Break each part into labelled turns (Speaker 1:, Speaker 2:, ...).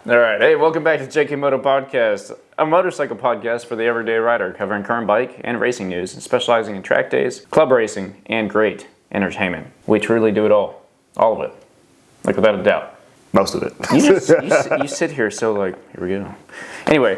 Speaker 1: All right. Hey, welcome back to the JKMoto podcast, a motorcycle podcast for the everyday rider, covering current bike and racing news, and specializing in track days, club racing, and great entertainment. We truly do it all of it, like without a doubt.
Speaker 2: Most of it.
Speaker 1: You sit here so like, here we go. Anyway,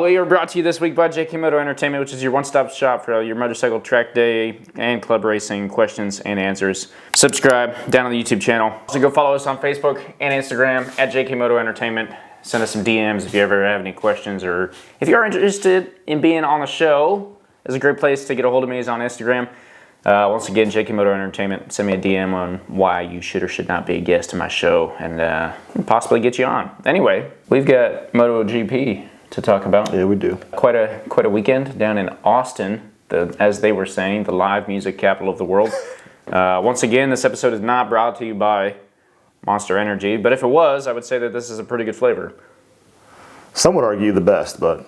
Speaker 1: we are brought to you this week by JKMoto Entertainment, which is your one-stop shop for your motorcycle track day and club racing questions and answers. Subscribe down on the YouTube channel. Also go follow us on Facebook and Instagram at JKMoto Entertainment. Send us some DMs if you ever have any questions, or if you are interested in being on the show. It's a great place to get a hold of me is on Instagram. Once again, JKMoto Entertainment. Send me a DM on why you should or should not be a guest in my show, and possibly get you on. Anyway, we've got MotoGP to talk about.
Speaker 2: Yeah, we do.
Speaker 1: Quite a weekend down in Austin, as they were saying, the live music capital of the world. Once again, this episode is not brought to you by Monster Energy, but if it was, I would say that this is a pretty good flavor.
Speaker 2: Some would argue the best, but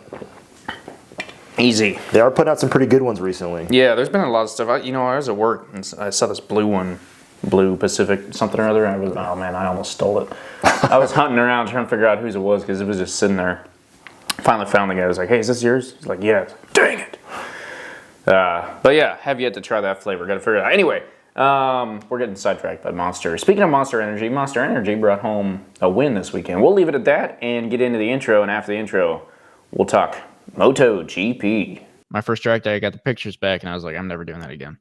Speaker 1: easy.
Speaker 2: They are putting out some pretty good ones recently.
Speaker 1: Yeah, there's been a lot of stuff. I was at work and I saw this blue one, Blue Pacific something or other, and oh man, I almost stole it. I was hunting around trying to figure out whose it was because it was just sitting there. Finally found the guy. I was like, hey, is this yours? He's like, yeah. Dang it. But yeah, have yet to try that flavor. Got to figure it out. Anyway, we're getting sidetracked by Monster. Speaking of Monster Energy brought home a win this weekend. We'll leave it at that and get into the intro, and after the intro, we'll talk MotoGP. My first track day, I got the pictures back, and I was like, I'm never doing that again.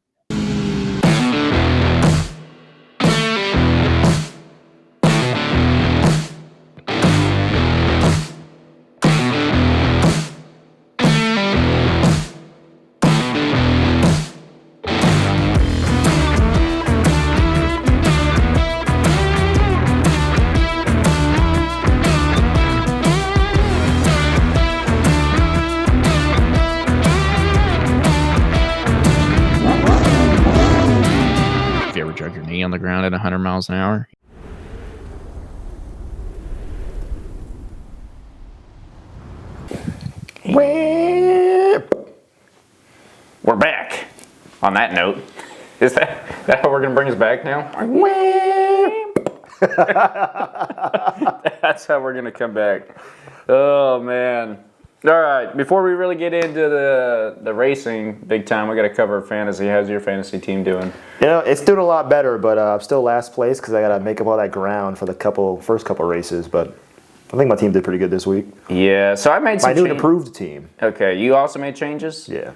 Speaker 1: On the ground at 100 miles an hour. We're back. On that note, is that how we're going to bring us back now? That's how we're going to come back. Oh, man. All right, before we really get into the racing big time, we got to cover fantasy. How's your fantasy team doing?
Speaker 2: You know, it's doing a lot better, but I'm still last place because I got to make up all that ground for the first couple races. But I think my team did pretty good this week.
Speaker 1: Yeah, so I made some
Speaker 2: changes. My new and improved team.
Speaker 1: Okay, you also made changes?
Speaker 2: Yeah.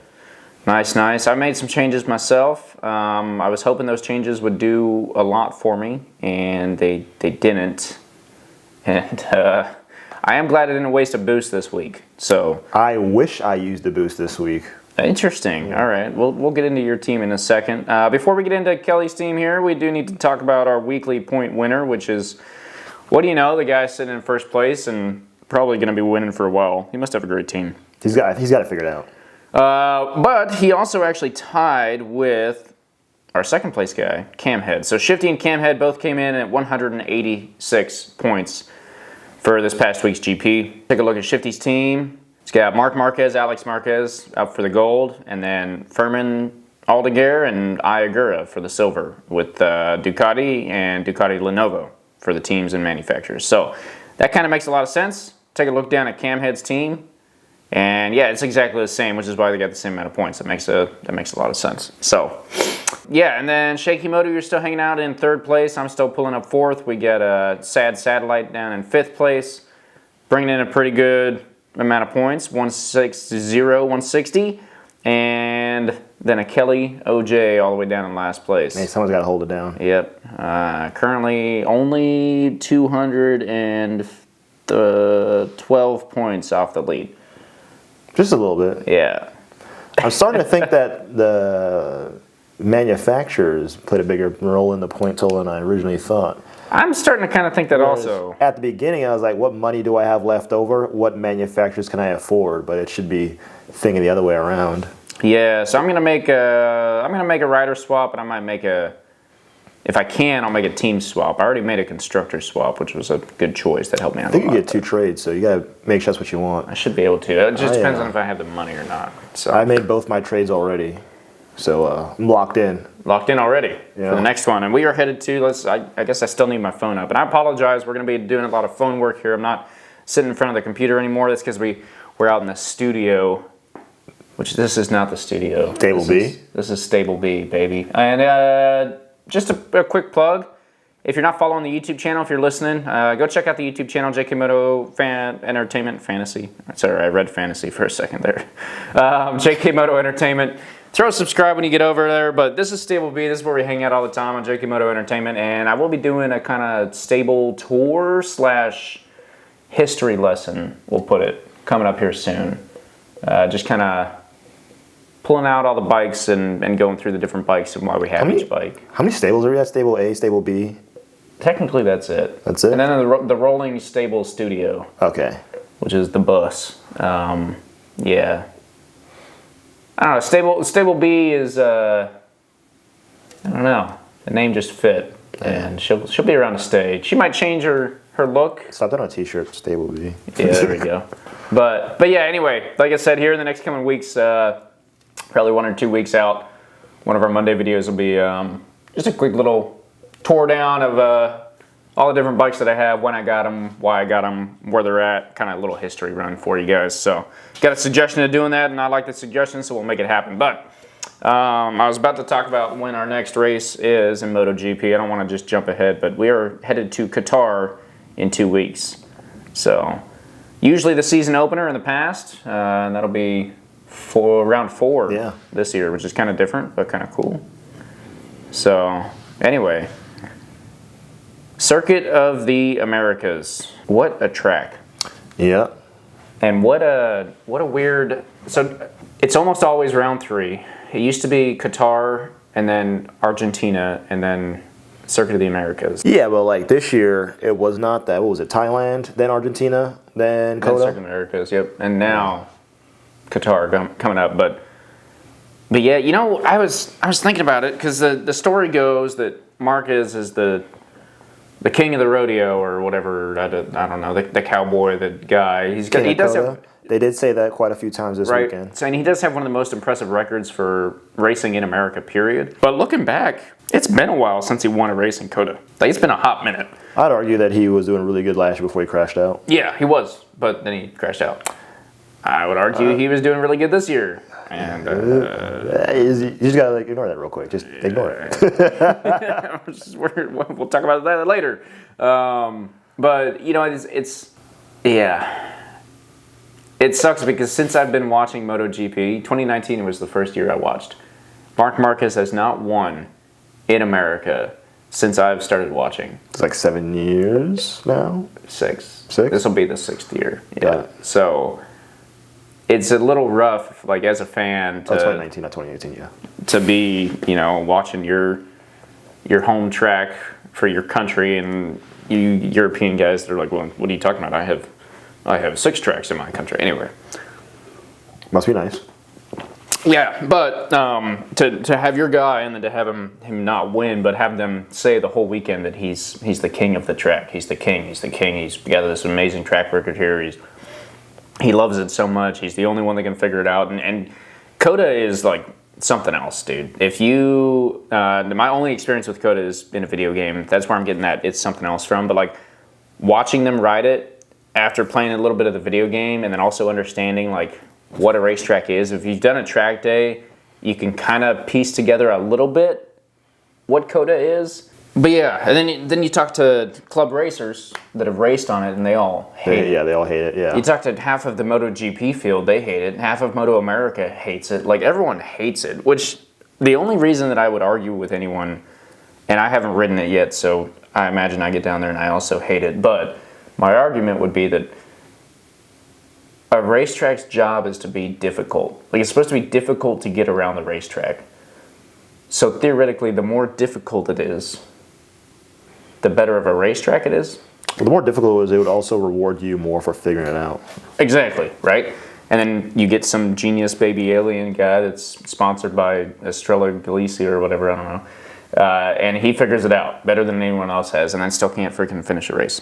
Speaker 1: Nice. I made some changes myself. I was hoping those changes would do a lot for me, and they didn't. And I am glad I didn't waste a boost this week. So
Speaker 2: I wish I used a boost this week.
Speaker 1: Interesting. All right. We'll get into your team in a second. Before we get into Kelly's team here, we do need to talk about our weekly point winner, which is, what do you know, the guy sitting in first place and probably going to be winning for a while. He must have a great team.
Speaker 2: He's got it figured out.
Speaker 1: But he also actually tied with our second place guy, Camhead. So Shifty and Camhead both came in at 186 points for this past week's GP. Take a look at Shifty's team. He's got Marquez, Alex Marquez up for the gold, and then Furman Aldeguer and Ogura for the silver, with Ducati and Ducati Lenovo for the teams and manufacturers. So that kind of makes a lot of sense. Take a look down at Camhead's team, and yeah, it's exactly the same, which is why they got the same amount of points. That makes a lot of sense. So yeah, and then JKMoto, you're still hanging out in third place. I'm still pulling up fourth. We got a Sad Satellite down in fifth place, bringing in a pretty good amount of points, 160, and then a Kelly OJ all the way down in last place.
Speaker 2: Hey, someone's got to hold it down.
Speaker 1: Yep. Currently only 212 points off the lead.
Speaker 2: Just a little bit.
Speaker 1: Yeah.
Speaker 2: I'm starting to think that the manufacturers played a bigger role in the point total than I originally thought.
Speaker 1: I'm starting to kind of think that also.
Speaker 2: At the beginning, I was like, what money do I have left over? What manufacturers can I afford? But it should be thinking the other way around.
Speaker 1: Yeah, so I'm gonna make a rider swap, and I might make if I can, I'll make a team swap. I already made a constructor swap, which was a good choice that helped me out.
Speaker 2: I think you get 2 trades, so you gotta make sure that's what you want.
Speaker 1: I should be able to. It just depends on if I have the money or not. So
Speaker 2: I made both my trades already, so I'm locked in.
Speaker 1: Locked in already for the next one, and we are headed to. I guess I still need my phone up, and I apologize. We're going to be doing a lot of phone work here. I'm not sitting in front of the computer anymore. That's because we're out in the studio, which this is not the studio.
Speaker 2: Stable B?
Speaker 1: This is Stable B, baby. And just a quick plug. If you're not following the YouTube channel, if you're listening, go check out the YouTube channel, JKMoto Entertainment Fantasy. Sorry, I read fantasy for a second there. JKMoto Entertainment. Throw a subscribe when you get over there, but this is Stable B. This is where we hang out all the time on JKMoto Entertainment, and I will be doing a kind of stable tour / history lesson, we'll put it, coming up here soon. Just kind of pulling out all the bikes and going through the different bikes and why we have each bike.
Speaker 2: How many stables are we at? Stable A, Stable B?
Speaker 1: Technically, that's it.
Speaker 2: That's it?
Speaker 1: And then the rolling stable studio.
Speaker 2: Okay.
Speaker 1: Which is the bus. Yeah. I don't know. Stable B is, I don't know. The name just fit. And she'll be around the stage. She might change her look.
Speaker 2: Slap that on a t-shirt, Stable B.
Speaker 1: Yeah, there we go. But yeah, anyway, like I said, here in the next coming weeks, probably 1 or 2 weeks out, one of our Monday videos will be just a quick little tour down of all the different bikes that I have, when I got them, why I got them, where they're at, kind of a little history run for you guys. So, got a suggestion of doing that, and I like the suggestion, so we'll make it happen. But I was about to talk about when our next race is in MotoGP. I don't want to just jump ahead, but we are headed to Qatar in 2 weeks. So, usually the season opener in the past, and that'll be for round 4 this year, which is kind of different, but kind of cool. So, anyway, Circuit of the Americas. What a track.
Speaker 2: Yeah.
Speaker 1: And what a weird, so it's almost always round 3. It used to be Qatar and then Argentina and then Circuit of the Americas.
Speaker 2: Yeah, well, like this year, it was not that. What was it? Thailand, then Argentina, then Coda?
Speaker 1: Circuit of the Americas, yep. And now Qatar coming up. But yeah, you know, I was thinking about it because the story goes that Marquez is the king of the rodeo or whatever. I don't know, the cowboy, the guy. He does have.
Speaker 2: They did say that quite a few times this weekend.
Speaker 1: So, and he does have one of the most impressive records for racing in America, period. But looking back, it's been a while since he won a race in Coda. Like, it's been a hot minute.
Speaker 2: I'd argue that he was doing really good last year before he crashed out.
Speaker 1: Yeah, he was, but then he crashed out. I would argue he was doing really good this year. And
Speaker 2: you just gotta ignore that real quick. Just ignore it.
Speaker 1: We'll talk about that later. But you know, it's it sucks because since I've been watching MotoGP, 2019 was the first year I watched. Marc Marquez has not won in America since I've started watching.
Speaker 2: It's like 7 years now.
Speaker 1: 6.
Speaker 2: 6.
Speaker 1: This will be the 6th year. Yeah. So it's a little rough, like as a fan, to
Speaker 2: 2019, not 2018, yeah.
Speaker 1: To be, you know, watching your home track for your country, and you European guys that are like, well, what are you talking about? I have 6 tracks in my country. Anyway,
Speaker 2: must be nice.
Speaker 1: Yeah, but to have your guy and then to have him not win, but have them say the whole weekend that he's the king of the track. He's the king. He's got this amazing track record here. He loves it so much. He's the only one that can figure it out. And Coda is like something else, dude. If you, my only experience with Coda is in a video game. That's where I'm getting that it's something else from. But like watching them ride it after playing a little bit of the video game and then also understanding like what a racetrack is. If you've done a track day, you can kind of piece together a little bit what Coda is. But yeah, and then you talk to club racers that have raced on it, and they all hate it.
Speaker 2: Yeah, they all hate it, yeah.
Speaker 1: You talk to half of the MotoGP field, they hate it. Half of Moto America hates it. Like, everyone hates it, which the only reason that I would argue with anyone, and I haven't ridden it yet, so I imagine I get down there and I also hate it, but my argument would be that a racetrack's job is to be difficult. Like, it's supposed to be difficult to get around the racetrack. So theoretically, the more difficult it is, the better of a racetrack it is.
Speaker 2: Well, the more difficult it is, it would also reward you more for figuring it out.
Speaker 1: Exactly, right? And then you get some genius baby alien guy that's sponsored by Estrella Galicia or whatever, I don't know. And he figures it out better than anyone else has, and then still can't freaking finish a race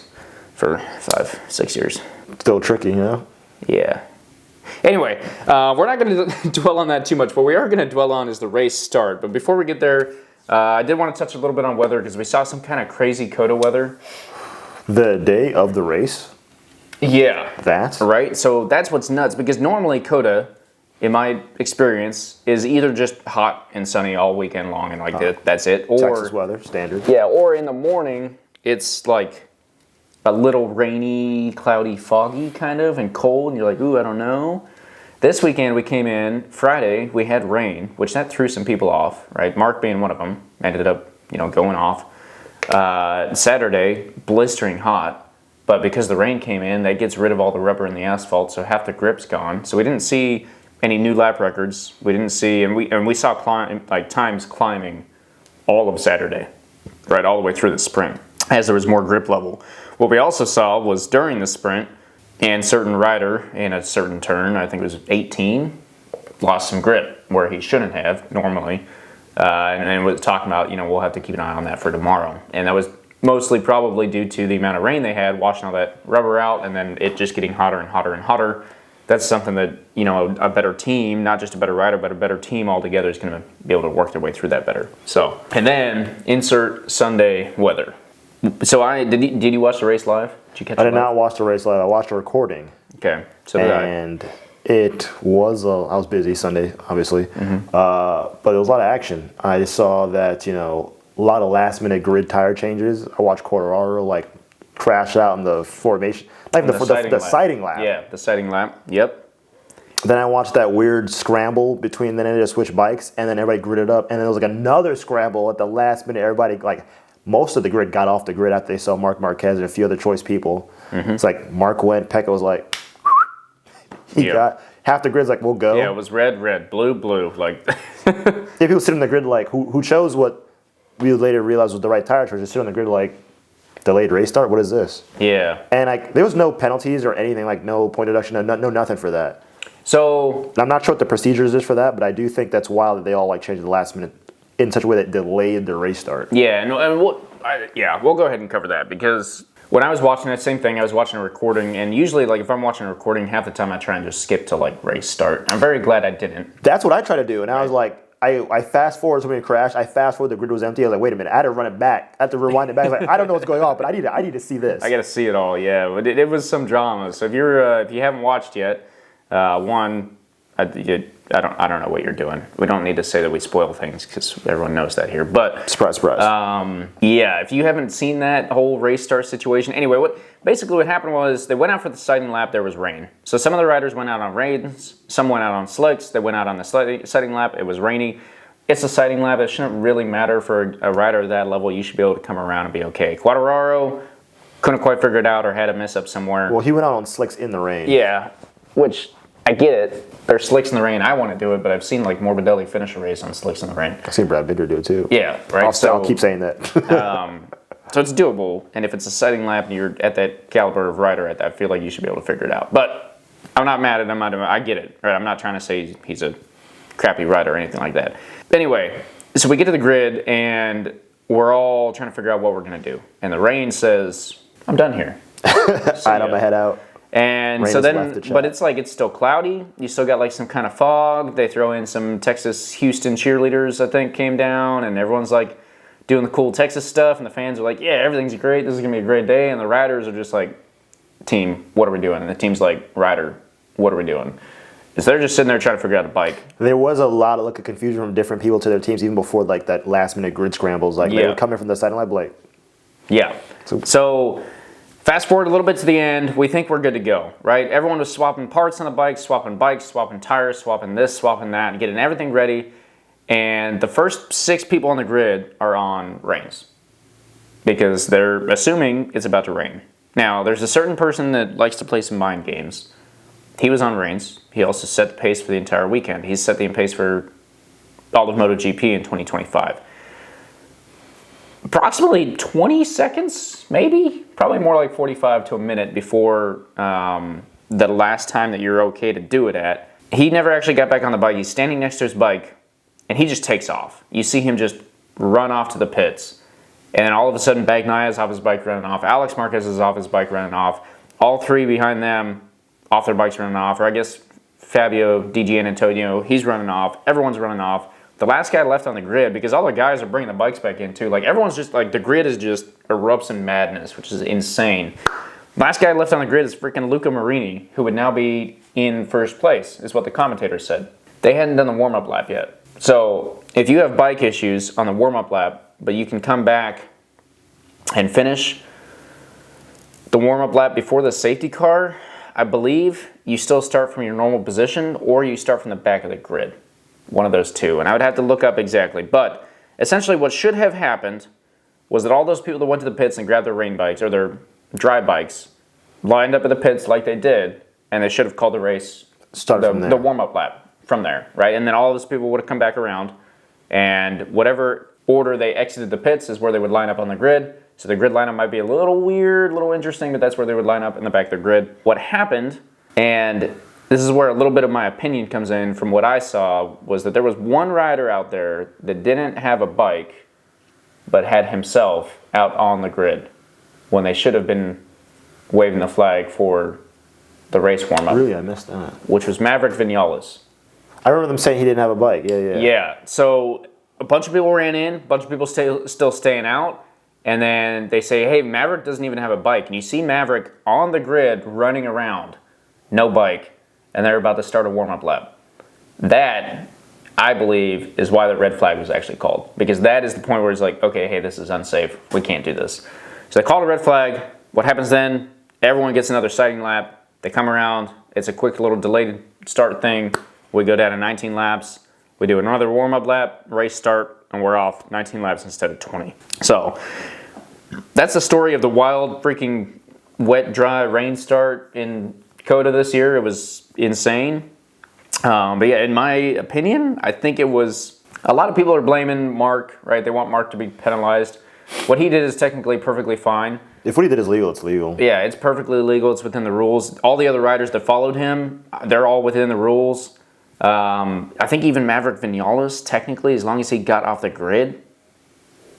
Speaker 1: for 5-6 years.
Speaker 2: Still tricky, you know?
Speaker 1: Yeah. Anyway, we're not going to dwell on that too much. What we are going to dwell on is the race start. But before we get there, I did want to touch a little bit on weather because we saw some kind of crazy Coda weather.
Speaker 2: The day of the race?
Speaker 1: Yeah.
Speaker 2: that.
Speaker 1: Right? So that's what's nuts, because normally COTA, in my experience, is either just hot and sunny all weekend long and like that's it. Or
Speaker 2: Texas weather, standard.
Speaker 1: yeah, or in the morning, it's like a little rainy, cloudy, foggy kind of, and cold, and you're like, ooh, I don't know. This weekend we came in, Friday, we had rain, which that threw some people off, right? Marc being one of them, ended up, going off. Saturday, blistering hot, but because the rain came in, that gets rid of all the rubber in the asphalt, so half the grip's gone. So we didn't see any new lap records. We didn't see, and we saw times climbing all of Saturday, right, all the way through the sprint, as there was more grip level. What we also saw was during the sprint, and certain rider in a certain turn, I think it was 18, lost some grip where he shouldn't have normally. And was talking about, we'll have to keep an eye on that for tomorrow. And that was mostly probably due to the amount of rain they had, washing all that rubber out, and then it just getting hotter and hotter and hotter. That's something that, a better team, not just a better rider, but a better team altogether is going to be able to work their way through that better. So, and then insert Sunday weather. So did you watch the race live? Did you catch it
Speaker 2: I did
Speaker 1: live?
Speaker 2: not watch the race live. I watched a recording.
Speaker 1: Okay, so did I.
Speaker 2: And it was, I was busy Sunday, obviously, but there was a lot of action. I saw that, a lot of last minute grid tire changes. I watched Quartararo crash out in the formation, the sighting lap.
Speaker 1: Yeah, the sighting lap. Yep.
Speaker 2: Then I watched that weird scramble between then they just switch bikes, and then everybody gridded up, and then there was another scramble at the last minute. Everybody most of the grid got off the grid after they saw Marquez and a few other choice people. It's like Marc went, Pecco was like, he got half the grid's like, we'll go.
Speaker 1: Yeah, it was red, blue.
Speaker 2: People sit on the grid who chose what we later realized was the right tire choice. Just sit on the grid delayed race start. What is this?
Speaker 1: Yeah.
Speaker 2: And there was no penalties or anything, no point deduction, no nothing for that.
Speaker 1: So
Speaker 2: I'm not sure what the procedures is for that, but I do think that's wild that they all changed at the last minute in such a way that delayed the race start.
Speaker 1: Yeah, and we'll go ahead and cover that, because when I was watching that same thing, I was watching a recording, and usually if I'm watching a recording, half the time I try and just skip to race start. I'm very glad I didn't.
Speaker 2: That's what I try to do, and I was I fast forward somebody crashed. I fast forward, the grid was empty. I was like, wait a minute, I had to run it back. I had to rewind it back. I was like, I don't know what's going on, but I need to see this.
Speaker 1: I got to see it all. Yeah, but it was some drama. So if you haven't watched yet, I don't know what you're doing. We don't need to say that we spoil things, because everyone knows that here. But
Speaker 2: surprise.
Speaker 1: yeah, if you haven't seen that whole race start situation, anyway, what happened was they went out for the sighting lap. There was rain, so some of the riders went out on rains, some went out on slicks. They went out on the sighting lap. It was rainy. It's a sighting lap. It shouldn't really matter for a rider at that level. You should be able to come around and be okay. Quartararo couldn't quite figure it out, or had a mess up somewhere.
Speaker 2: Well, he went out on slicks in the rain.
Speaker 1: Yeah, which I get it. There's slicks in the rain. I want to do it, but I've seen Morbidelli finish a race on slicks in the rain.
Speaker 2: I've seen Brad Binder do it too.
Speaker 1: Yeah, right.
Speaker 2: I'll keep saying that.
Speaker 1: So it's doable, and if it's a sighting lap and you're at that caliber of rider, I feel like you should be able to figure it out. But I'm not mad at him. I get it. Right? I'm not trying to say he's a crappy rider or anything like that. Anyway, so we get to the grid, and we're all trying to figure out what we're going to do. And the rain says, I'm done here.
Speaker 2: All right, I'm going to head out.
Speaker 1: And
Speaker 2: Rain
Speaker 1: so
Speaker 2: has
Speaker 1: then,
Speaker 2: left the chat.
Speaker 1: but it's still cloudy. You still got some kind of fog. They throw in some Texas Houston cheerleaders, I think, came down, and everyone's doing the cool Texas stuff, and the fans are like, yeah, everything's great. This is going to be a great day. And the riders are just like, team, what are we doing? And the team's like, rider, what are we doing? So they're just sitting there trying to figure out the bike.
Speaker 2: There was a lot of confusion from different people to their teams, even before that last minute grid scrambles. They were coming from the sighting lap,
Speaker 1: yeah. So fast forward a little bit to the end, we think we're good to go, right? Everyone was swapping parts on the bike, swapping tires, swapping this, swapping that, and getting everything ready. And the first 6 people on the grid are on rains, because they're assuming it's about to rain. Now, there's a certain person that likes to play some mind games. He was on rains. He also set the pace for the entire weekend. He's set the pace for all of MotoGP in 2025. Approximately 20 seconds, maybe? Probably more like 45 to a minute before the last time that you're okay to do it at. He never actually got back on the bike. He's standing next to his bike, and he just takes off. You see him just run off to the pits. And then all of a sudden, Bagnaya's off his bike running off. Alex Marquez is off his bike running off. All 3 behind them off their bikes running off. Or I guess Fabio, DG, and Antonio, he's running off. Everyone's running off. The last guy left on the grid, because all the guys are bringing the bikes back in too. Everyone's just the grid is just erupts in madness, which is insane. Last guy left on the grid is freaking Luca Marini, who would now be in first place, is what the commentators said. They hadn't done the warm-up lap yet. So if you have bike issues on the warm-up lap, but you can come back and finish the warm-up lap before the safety car, I believe you still start from your normal position or you start from the back of the grid. One of those two. And I would have to look up exactly. But essentially what should have happened was that all those people that went to the pits and grabbed their rain bikes or their dry bikes lined up at the pits like they did, and they should have called the race, the warm-up lap from there, right? And then all of those people would have come back around, and whatever order they exited the pits is where they would line up on the grid. So the grid lineup might be a little weird, a little interesting, but that's where they would line up in the back of the grid. What happened, and this is where a little bit of my opinion comes in from what I saw, was that there was one rider out there that didn't have a bike, but had himself out on the grid when they should have been waving the flag for the race warm-up.
Speaker 2: Really, I missed that.
Speaker 1: Which was Maverick Vinales.
Speaker 2: I remember them saying he didn't have a bike. Yeah.
Speaker 1: Yeah, so a bunch of people ran in, a bunch of people still staying out, and then they say, hey, Maverick doesn't even have a bike. And you see Maverick on the grid running around, no bike, and they're about to start a warm-up lap. That, I believe, is why the red flag was actually called. Because that is the point where it's like, okay, hey, this is unsafe. We can't do this. So they called a red flag. What happens then? Everyone gets another sighting lap. They come around. It's a quick little delayed start thing. We go down to 19 laps. We do another warm-up lap, race start, and we're off 19 laps instead of 20. So that's the story of the wild, freaking wet, dry rain start in COTA this year. It was insane. But yeah, in my opinion, I think it was, a lot of people are blaming Marc, right? They want Marc to be penalized. What he did is technically perfectly fine.
Speaker 2: If what he did is legal, it's legal.
Speaker 1: Yeah, it's perfectly legal. It's within the rules. All the other riders that followed him, they're all within the rules. I think even Maverick Vinales, technically, as long as he got off the grid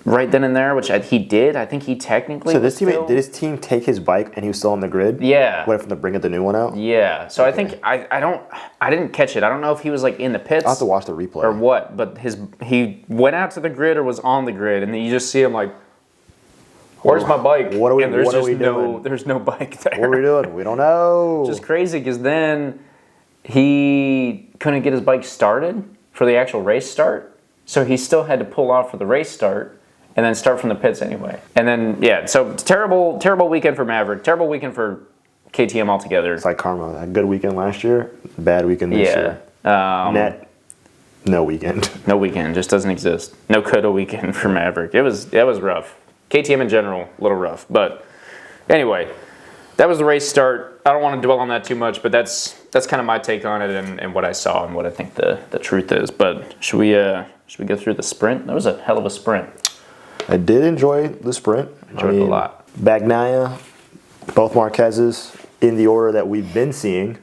Speaker 1: right then and there, which he did, I think he technically.
Speaker 2: So did his team take his bike and he was still on the grid?
Speaker 1: Yeah.
Speaker 2: Wait for them to bring the new one out?
Speaker 1: Yeah. So okay. I think I didn't catch it. I don't know if he was like in the pits.
Speaker 2: I'll have to watch the replay.
Speaker 1: Or what, but he went out to the grid or was on the grid, and then you just see him like, where's my bike?
Speaker 2: What are we doing?
Speaker 1: There's no bike there.
Speaker 2: What are we doing? We don't know.
Speaker 1: Just crazy, because then he couldn't get his bike started for the actual race start, so he still had to pull off for the race start and then start from the pits anyway. And then, yeah, so terrible weekend for Maverick. Terrible weekend for KTM altogether.
Speaker 2: It's like karma. A good weekend last year, bad weekend this year. Net, no weekend.
Speaker 1: No weekend, just doesn't exist. No COTA weekend for Maverick. It was rough. KTM in general, a little rough. But anyway, that was the race start. I don't want to dwell on that too much, but that's kind of my take on it and what I saw and what I think the truth is. But should we go through the sprint? That was a hell of a sprint.
Speaker 2: I did enjoy the sprint.
Speaker 1: Enjoyed it a lot.
Speaker 2: Bagnaia, both Marquez's in the order that we've been seeing.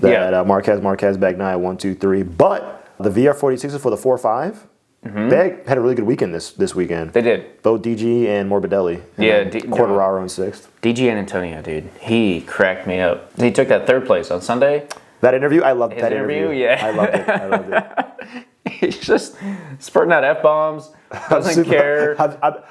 Speaker 2: Marquez, Bagnaia, 1, 2, 3. But the VR46 is for the 4-5. Mm-hmm. They had a really good weekend this weekend.
Speaker 1: They did.
Speaker 2: Both DG and Morbidelli. And Quartararo in 6th.
Speaker 1: DG and Antonio, dude. He cracked me up. He took that 3rd place on Sunday.
Speaker 2: That interview? I loved that
Speaker 1: interview. Yeah.
Speaker 2: I loved it.
Speaker 1: He's just spurting out F-bombs. Doesn't care.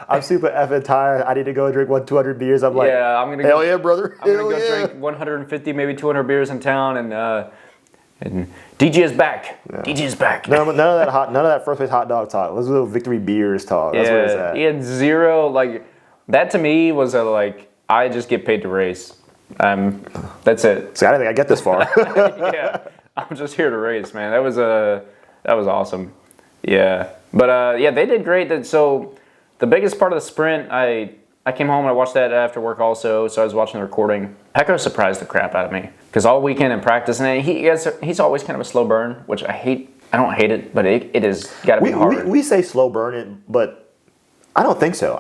Speaker 2: I'm super effing tired. I need to go drink 200 beers. I'm like,
Speaker 1: yeah, I'm gonna
Speaker 2: hell yeah, brother.
Speaker 1: I'm gonna go drink 150, maybe 200 beers in town, and DG is back. Yeah. DG is back.
Speaker 2: None of that first place hot dog talk. Let's do victory beers talk. That's where it's at.
Speaker 1: He had zero, that to me was I just get paid to race. That's it.
Speaker 2: See, I didn't think I'd get this far.
Speaker 1: Yeah, I'm just here to race, man. That was awesome. Yeah, but they did great. So the biggest part of the sprint, I came home and I watched that after work also. So I was watching the recording. Pecco surprised the crap out of me because all weekend in practice, and he's always kind of a slow burn, which I hate. I don't hate it, but it is got to be hard.
Speaker 2: We say slow burn, but I don't think so.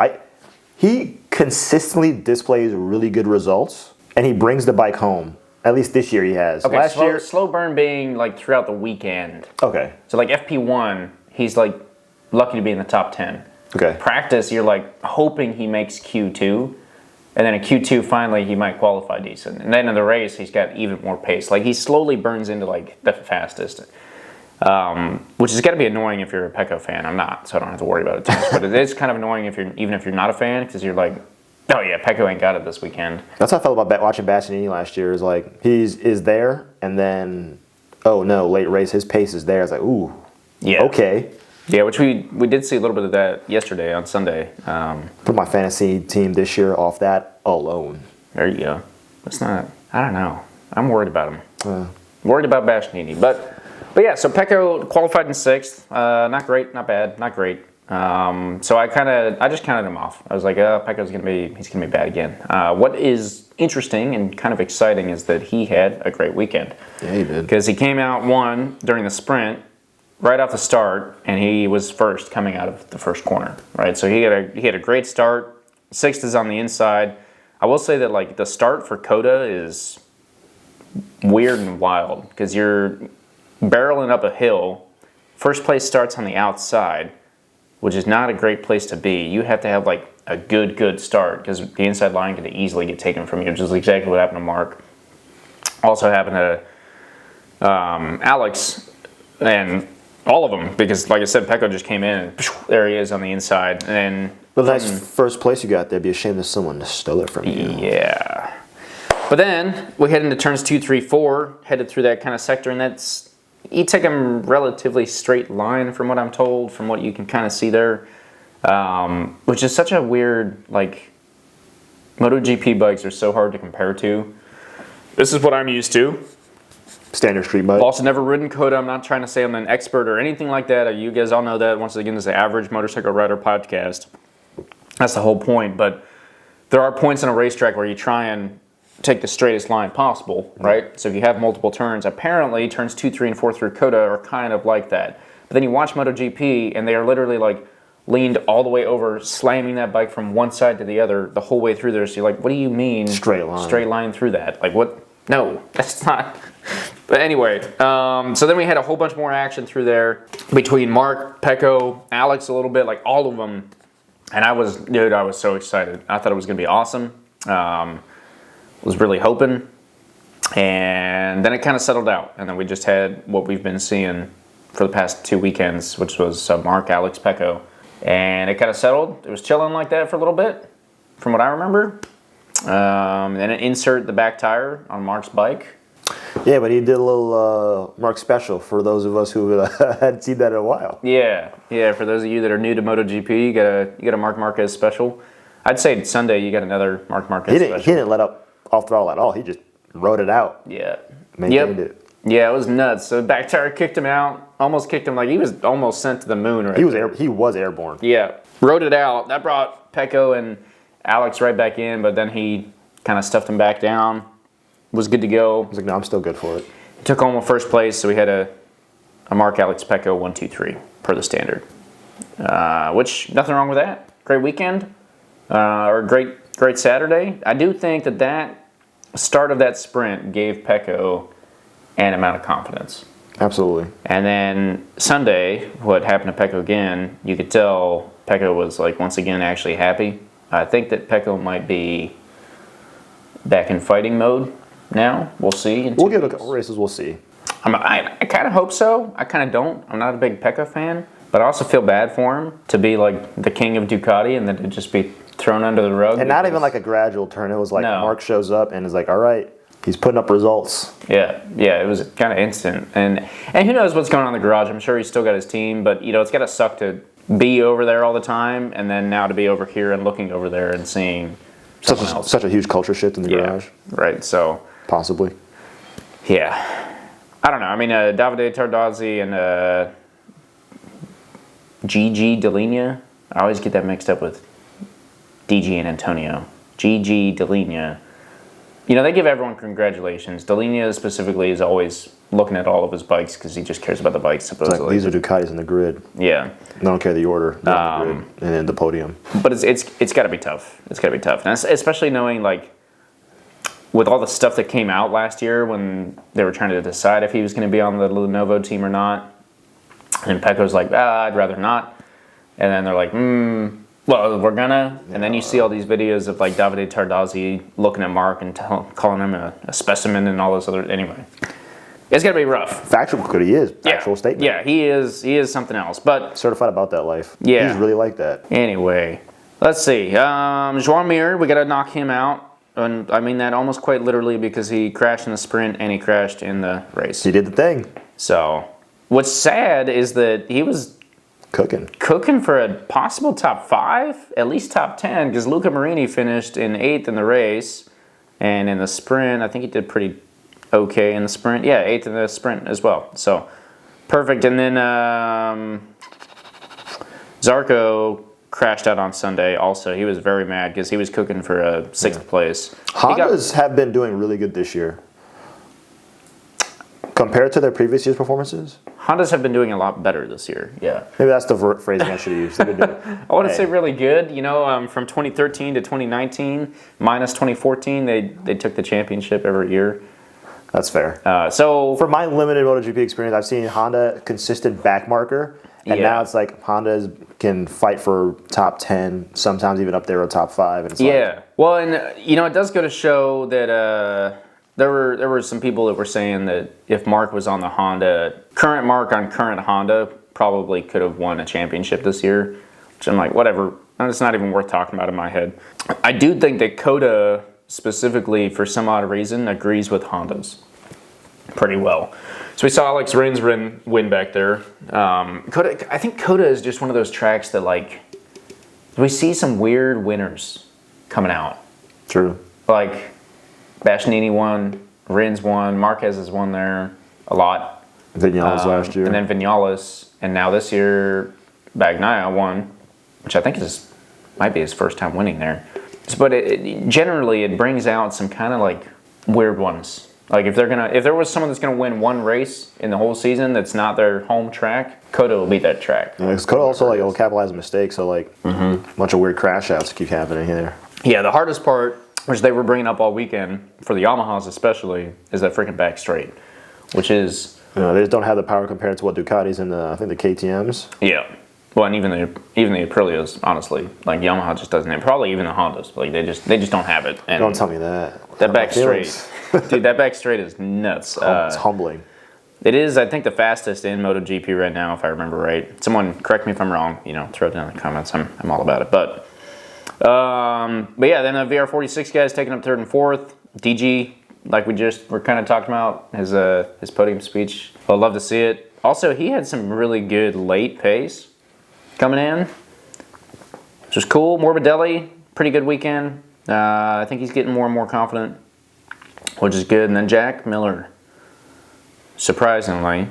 Speaker 2: He consistently displays really good results, and he brings the bike home. At least this year he has.
Speaker 1: Okay,
Speaker 2: Last year,
Speaker 1: slow burn being throughout the weekend.
Speaker 2: Okay.
Speaker 1: So FP1, he's lucky to be in the top 10.
Speaker 2: Okay.
Speaker 1: Practice, you're hoping he makes Q2, and then in Q2 finally he might qualify decent. And then in the race he's got even more pace. He slowly burns into the fastest. Which is got to be annoying if you're a Pecco fan. I'm not, so I don't have to worry about it too much. But it is kind of annoying even if you're not a fan, because you're Oh yeah, Pecco ain't got it this weekend.
Speaker 2: That's how I felt about watching Bastianini last year. Is like is there, and then oh no, late race, his pace is there. It's like ooh,
Speaker 1: Yeah.
Speaker 2: okay.
Speaker 1: Yeah, which we did see a little bit of that yesterday on Sunday.
Speaker 2: Put my fantasy team this year off that alone.
Speaker 1: There you go. It's not. I don't know. I'm worried about him. Worried about Bastianini, but yeah. So Pecco qualified in 6th. Not great, not bad, not great. So I just counted him off. I was like, Pecco's he's gonna be bad again. What is interesting and kind of exciting is that he had a great weekend.
Speaker 2: Yeah, he did.
Speaker 1: Because he came out one during the sprint, right off the start, and he was first coming out of the first corner. Right, so he had a great start. 6th is on the inside. I will say that like the start for Coda is weird and wild because you're barreling up a hill. First place starts on the outside, which is not a great place to be. You have to have like a good start because the inside line could easily get taken from you, which is exactly what happened to Marc. Also happened to Alex and all of them because, like I said, Pecco just came in and there he is on the inside. And
Speaker 2: But nice first place you got there. Be ashamed if someone stole it from you.
Speaker 1: Yeah. But then we head into turns 2, 3, 4, headed through that kind of sector, and that's you take them relatively straight line from what I'm told, from what you can kind of see there, which is such a weird, like, MotoGP bikes are so hard to compare to. This is what I'm used to.
Speaker 2: Standard street bike.
Speaker 1: I've also never ridden Coda. I'm not trying to say I'm an expert or anything like that. You guys all know that. Once again, this is the Average Motorcycle Rider podcast. That's the whole point. But there are points in a racetrack where you try and take the straightest line possible, right? So if you have multiple turns, apparently turns 2, 3, and 4 through Coda are kind of like that. But then you watch MotoGP, and they are literally like leaned all the way over, slamming that bike from one side to the other the whole way through there. So you're like, what do you mean
Speaker 2: straight line?
Speaker 1: Straight line through that? Like what? No, that's not. But anyway, so then we had a whole bunch more action through there between Marc, Pecco, Alex a little bit, like all of them. And I was so excited. I thought it was going to be awesome. Was really hoping. And then it kind of settled out. And then we just had what we've been seeing for the past 2 weekends, which was Marc, Alex, Pecco. And it kind of settled. It was chilling like that for a little bit, from what I remember. Then it insert the back tire on Marc's bike.
Speaker 2: Yeah, but he did a little Marc special for those of us who hadn't seen that in a while.
Speaker 1: Yeah. For those of you that are new to MotoGP, you got a Marc Marquez special. I'd say Sunday you got another Marc Marquez special.
Speaker 2: He didn't let up off throttle at all. He just rode it out.
Speaker 1: Yeah.
Speaker 2: Maintained it.
Speaker 1: Yeah, it was nuts. So back tire kicked him out. Almost kicked him like he was almost sent to the moon. Right.
Speaker 2: He was airborne.
Speaker 1: Yeah. Rode it out. That brought Pecco and Alex right back in, but then he kind of stuffed him back down. Was good to go.
Speaker 2: I was like, no, I'm still good for it.
Speaker 1: He took home first place, so we had a Marc, Alex, Pecco 1, 2, 3 per the standard. Which nothing wrong with that. Great weekend, or great Saturday. I do think that start of that sprint gave Pecco an amount of confidence.
Speaker 2: Absolutely.
Speaker 1: And then Sunday, what happened to Pecco again? You could tell Pecco was like once again actually happy. I think that Pecco might be back in fighting mode now. We'll see.
Speaker 2: We'll give it a couple races. We'll see.
Speaker 1: I kind of hope so. I kind of don't. I'm not a big Pecco fan, but I also feel bad for him to be like the king of Ducati and then to just be thrown under the rug.
Speaker 2: And not even like a gradual turn. It was like Marc shows up and is like, all right, he's putting up results.
Speaker 1: Yeah, it was kind of instant. And who knows what's going on in the garage. I'm sure he's still got his team, but it's got to suck to be over there all the time and then now to be over here and looking over there and seeing
Speaker 2: such a huge culture shift in the garage.
Speaker 1: Right, so.
Speaker 2: Possibly.
Speaker 1: Yeah. I don't know. I mean, Davide Tardozzi and Gigi Dell'Igna. I always get that mixed up with DG and Antonio. Gigi Dell'Igna. They give everyone congratulations. Dell'Igna specifically is always looking at all of his bikes because he just cares about the bikes, supposedly.
Speaker 2: It's like, these are Ducatis in the grid.
Speaker 1: Yeah.
Speaker 2: I don't care the order. They're on the grid and then the podium.
Speaker 1: But it's got to be tough. It's got to be tough. And especially knowing, like, with all the stuff that came out last year when they were trying to decide if he was going to be on the Lenovo team or not. And Pecco's like, I'd rather not. And then they're like, well, we're gonna. And then you see all these videos of like Davide Tardozzi looking at Marc and calling him a specimen and all this other. Anyway, it's gonna be rough.
Speaker 2: Factual, because he is. Factual statement.
Speaker 1: Yeah, he is something else. But
Speaker 2: certified about that life.
Speaker 1: Yeah.
Speaker 2: He's really like that.
Speaker 1: Anyway, Let's see. Joan Mir, we got to knock him out. And I mean that almost quite literally because he crashed in the sprint and he crashed in the race.
Speaker 2: He did the thing.
Speaker 1: So, what's sad is that he was cooking for a possible top 5, at least top 10, because Luca Marini finished in 8th in the race, and in the sprint, I think he did pretty okay in the sprint. Yeah, 8th in the sprint as well. So, perfect. And then Zarco crashed out on Sunday also. He was very mad because he was cooking for a 6th place.
Speaker 2: Hondas have been doing really good this year. Compared to their previous year's performances?
Speaker 1: Hondas have been doing a lot better this year, yeah.
Speaker 2: Maybe that's the phrasing I should use. They've been doing,
Speaker 1: I wouldn't say really good. You know, from 2013 to 2019, minus 2014, they took the championship every year.
Speaker 2: That's fair.
Speaker 1: So
Speaker 2: for my limited MotoGP experience, I've seen Honda consistent backmarker, and now it's like Honda can fight for top 10, sometimes even up there or top 5. And it's
Speaker 1: well, and you know, it does go to show that there were some people that were saying that if Marc was on the Honda, current Marc on current Honda probably could have won a championship this year. Which I'm like, whatever. It's not even worth talking about in my head. I do think that Coda specifically, for some odd reason, agrees with Hondas pretty well. So we saw Alex Rins win back there. I think Coda is just one of those tracks that, like, we see some weird winners coming out.
Speaker 2: True.
Speaker 1: Like, Bastianini won, Rins won, Marquez has won there a lot.
Speaker 2: Vinales last year.
Speaker 1: And then Vinales, and now this year, Bagnaia won, which I think might be his first time winning there. But generally, it brings out some kind of like weird ones. Like if there was someone that's gonna win one race in the whole season that's not their home track, Coda will beat that track.
Speaker 2: Yeah, because Coda also will capitalize on mistakes, so like a bunch of weird crash outs keep happening here.
Speaker 1: Yeah, the hardest part, which they were bringing up all weekend for the Yamahas especially, is that freaking back straight, which is
Speaker 2: they just don't have the power compared to what Ducati's and I think the KTM's.
Speaker 1: Yeah. Well, and even the Aprilias, honestly, like Yamaha just doesn't have. Probably even the Hondas, like they just don't have it. And
Speaker 2: don't tell me that.
Speaker 1: That back straight, dude. That back straight is nuts.
Speaker 2: It's humbling.
Speaker 1: It is, I think, the fastest in MotoGP right now, if I remember right. Someone correct me if I'm wrong. You know, throw it down in the comments. I'm all about it. But yeah, then the VR46 guys taking up 3rd and 4th. DG, like we're kind of talking about his podium speech. I'd love to see it. Also, he had some really good late pace coming in, which was cool. Morbidelli, pretty good weekend. I think he's getting more and more confident, which is good. And then Jack Miller, surprisingly,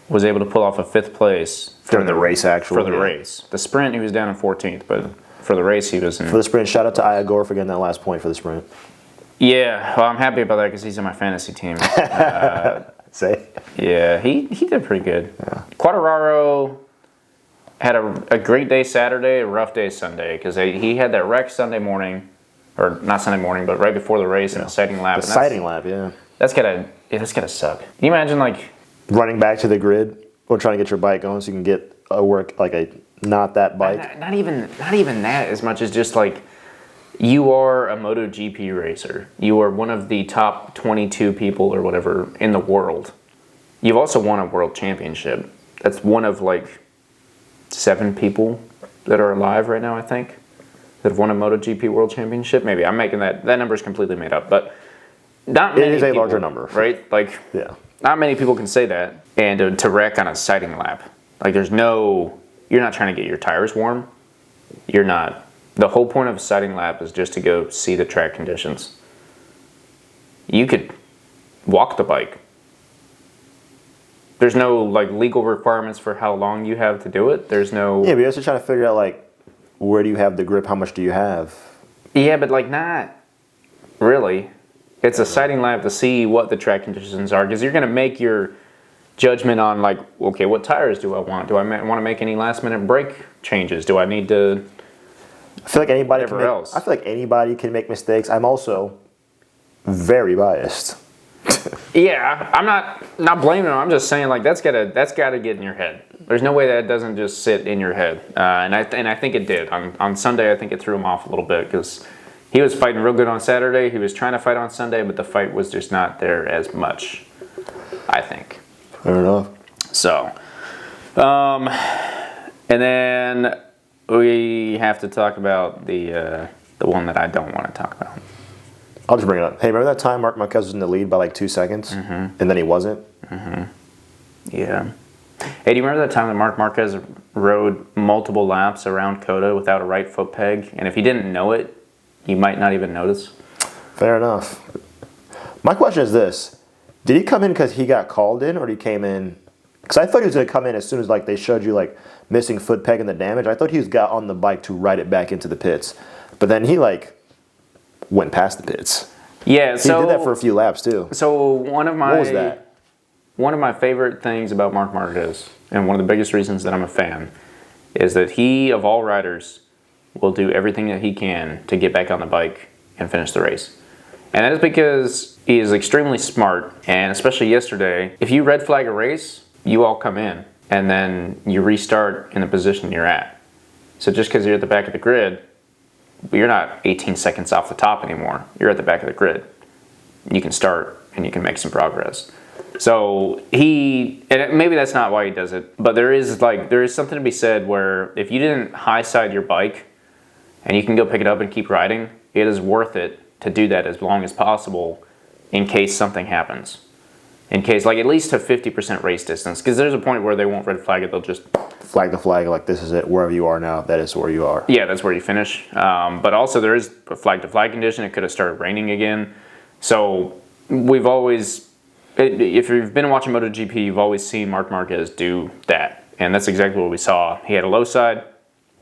Speaker 1: was able to pull off a 5th place
Speaker 2: during the race. Actually,
Speaker 1: for the race, the sprint he was down in 14th, but for the race he was in.
Speaker 2: For the sprint, shout out to Ogura for getting that last point for the sprint.
Speaker 1: Yeah, well, I'm happy about that because he's in my fantasy team.
Speaker 2: Say.
Speaker 1: Yeah, he did pretty good. Yeah. Quartararo had a great day Saturday, a rough day Sunday, because he had that wreck Sunday morning, or not Sunday morning, but right before the race in the sighting lap.
Speaker 2: The sighting lap, yeah.
Speaker 1: That's gotta suck. Can you imagine like
Speaker 2: running back to the grid or trying to get your bike going so you can get a work like a not that bike?
Speaker 1: Not even that as much as just like you are a MotoGP racer. You are one of the top 22 people or whatever in the world. You've also won a world championship. That's one of like 7 people that are alive right now, I think, that have won a MotoGP World Championship. Maybe I'm making that number's completely made up, but not many.
Speaker 2: It is a
Speaker 1: people,
Speaker 2: larger number,
Speaker 1: right? Like,
Speaker 2: yeah,
Speaker 1: not many people can say that. And to wreck on a sighting lap, like you're not trying to get your tires warm. You're not. The whole point of a sighting lap is just to go see the track conditions. You could walk the bike. There's no like legal requirements for how long you have to do it. There's no.
Speaker 2: Yeah, but you're also trying to figure out like where do you have the grip? How much do you have?
Speaker 1: Yeah, but like not really. It's a sighting lap to see what the track conditions are because you're going to make your judgment on like, okay, what tires do I want? Do I want to make any last minute brake changes? Do I need to?
Speaker 2: I feel like anybody can make mistakes. I'm also very biased.
Speaker 1: Yeah, I'm not blaming them. I'm just saying like that's gotta get in your head. There's no way that doesn't just sit in your head. And I think it did. On Sunday, I think it threw him off a little bit because he was fighting real good on Saturday. He was trying to fight on Sunday, but the fight was just not there as much, I think.
Speaker 2: Fair enough.
Speaker 1: So, and then we have to talk about the one that I don't want to talk about.
Speaker 2: I'll just bring it up. Hey, remember that time Marc Marquez was in the lead by like 2 seconds, and then he wasn't?
Speaker 1: Yeah. Hey, do you remember that time that Marc Marquez rode multiple laps around COTA without a right foot peg? And if he didn't know it, you might not even notice.
Speaker 2: Fair enough. My question is this. Did he come in because he got called in, or did he came in... Because I thought he was going to come in as soon as like they showed you like missing foot peg and the damage. I thought he got on the bike to ride it back into the pits. But then he like went past the pits.
Speaker 1: Yeah, so...
Speaker 2: He did that for a few laps too.
Speaker 1: So one of my...
Speaker 2: What was that?
Speaker 1: One of my favorite things about Marc Marquez, and one of the biggest reasons that I'm a fan, is that he, of all riders, will do everything that he can to get back on the bike and finish the race. And that is because he is extremely smart, and especially yesterday, if you red flag a race, you all come in, and then you restart in the position you're at. So just because you're at the back of the grid, you're not 18 seconds off the top anymore. You're at the back of the grid. You can start, and you can make some progress. So and maybe that's not why he does it, but there is something to be said where if you didn't high side your bike and you can go pick it up and keep riding, it is worth it to do that as long as possible in case something happens. In case, like at least to 50% race distance, because there's a point where they won't red flag it, they'll just
Speaker 2: flag the flag like this is it, wherever you are now, that is where you are.
Speaker 1: Yeah, that's where you finish. But also there is a flag to flag condition. It could have started raining again. So we've always... If you've been watching MotoGP, you've always seen Marc Marquez do that. And that's exactly what we saw. He had a low side.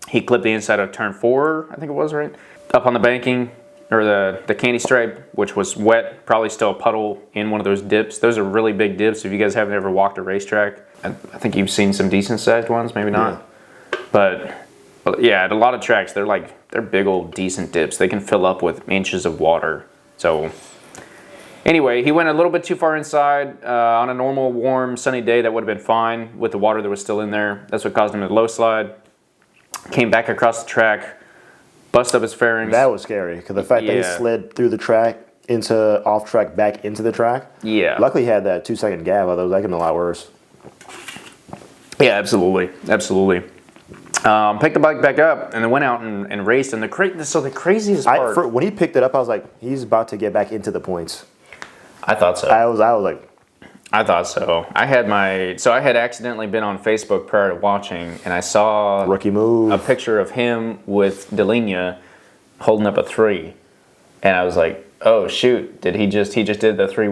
Speaker 1: He clipped the inside of turn 4, I think it was, right? Up on the banking, or the candy stripe, which was wet, probably still a puddle in one of those dips. Those are really big dips. If you guys haven't ever walked a racetrack, I think you've seen some decent sized ones, maybe not. Yeah. But yeah, at a lot of tracks, they're big old decent dips. They can fill up with inches of water. So... Anyway, he went a little bit too far inside. On a normal, warm, sunny day, that would have been fine with the water that was still in there. That's what caused him to low slide. Came back across the track, bust up his fairings.
Speaker 2: That was scary, because the fact that he slid through the track, into off track, back into the track.
Speaker 1: Yeah.
Speaker 2: Luckily he had that 2 second gap, otherwise that could have been a lot worse.
Speaker 1: Yeah, absolutely. Absolutely. Picked the bike back up and then went out and raced. And the craziest part...
Speaker 2: when he picked it up, I was like, he's about to get back into the points.
Speaker 1: I thought so.
Speaker 2: I was like...
Speaker 1: I thought so. I had accidentally been on Facebook prior to watching, and I saw...
Speaker 2: Rookie move.
Speaker 1: A picture of him with Delinea holding up a 3. And I was like, oh, shoot. He just did the 3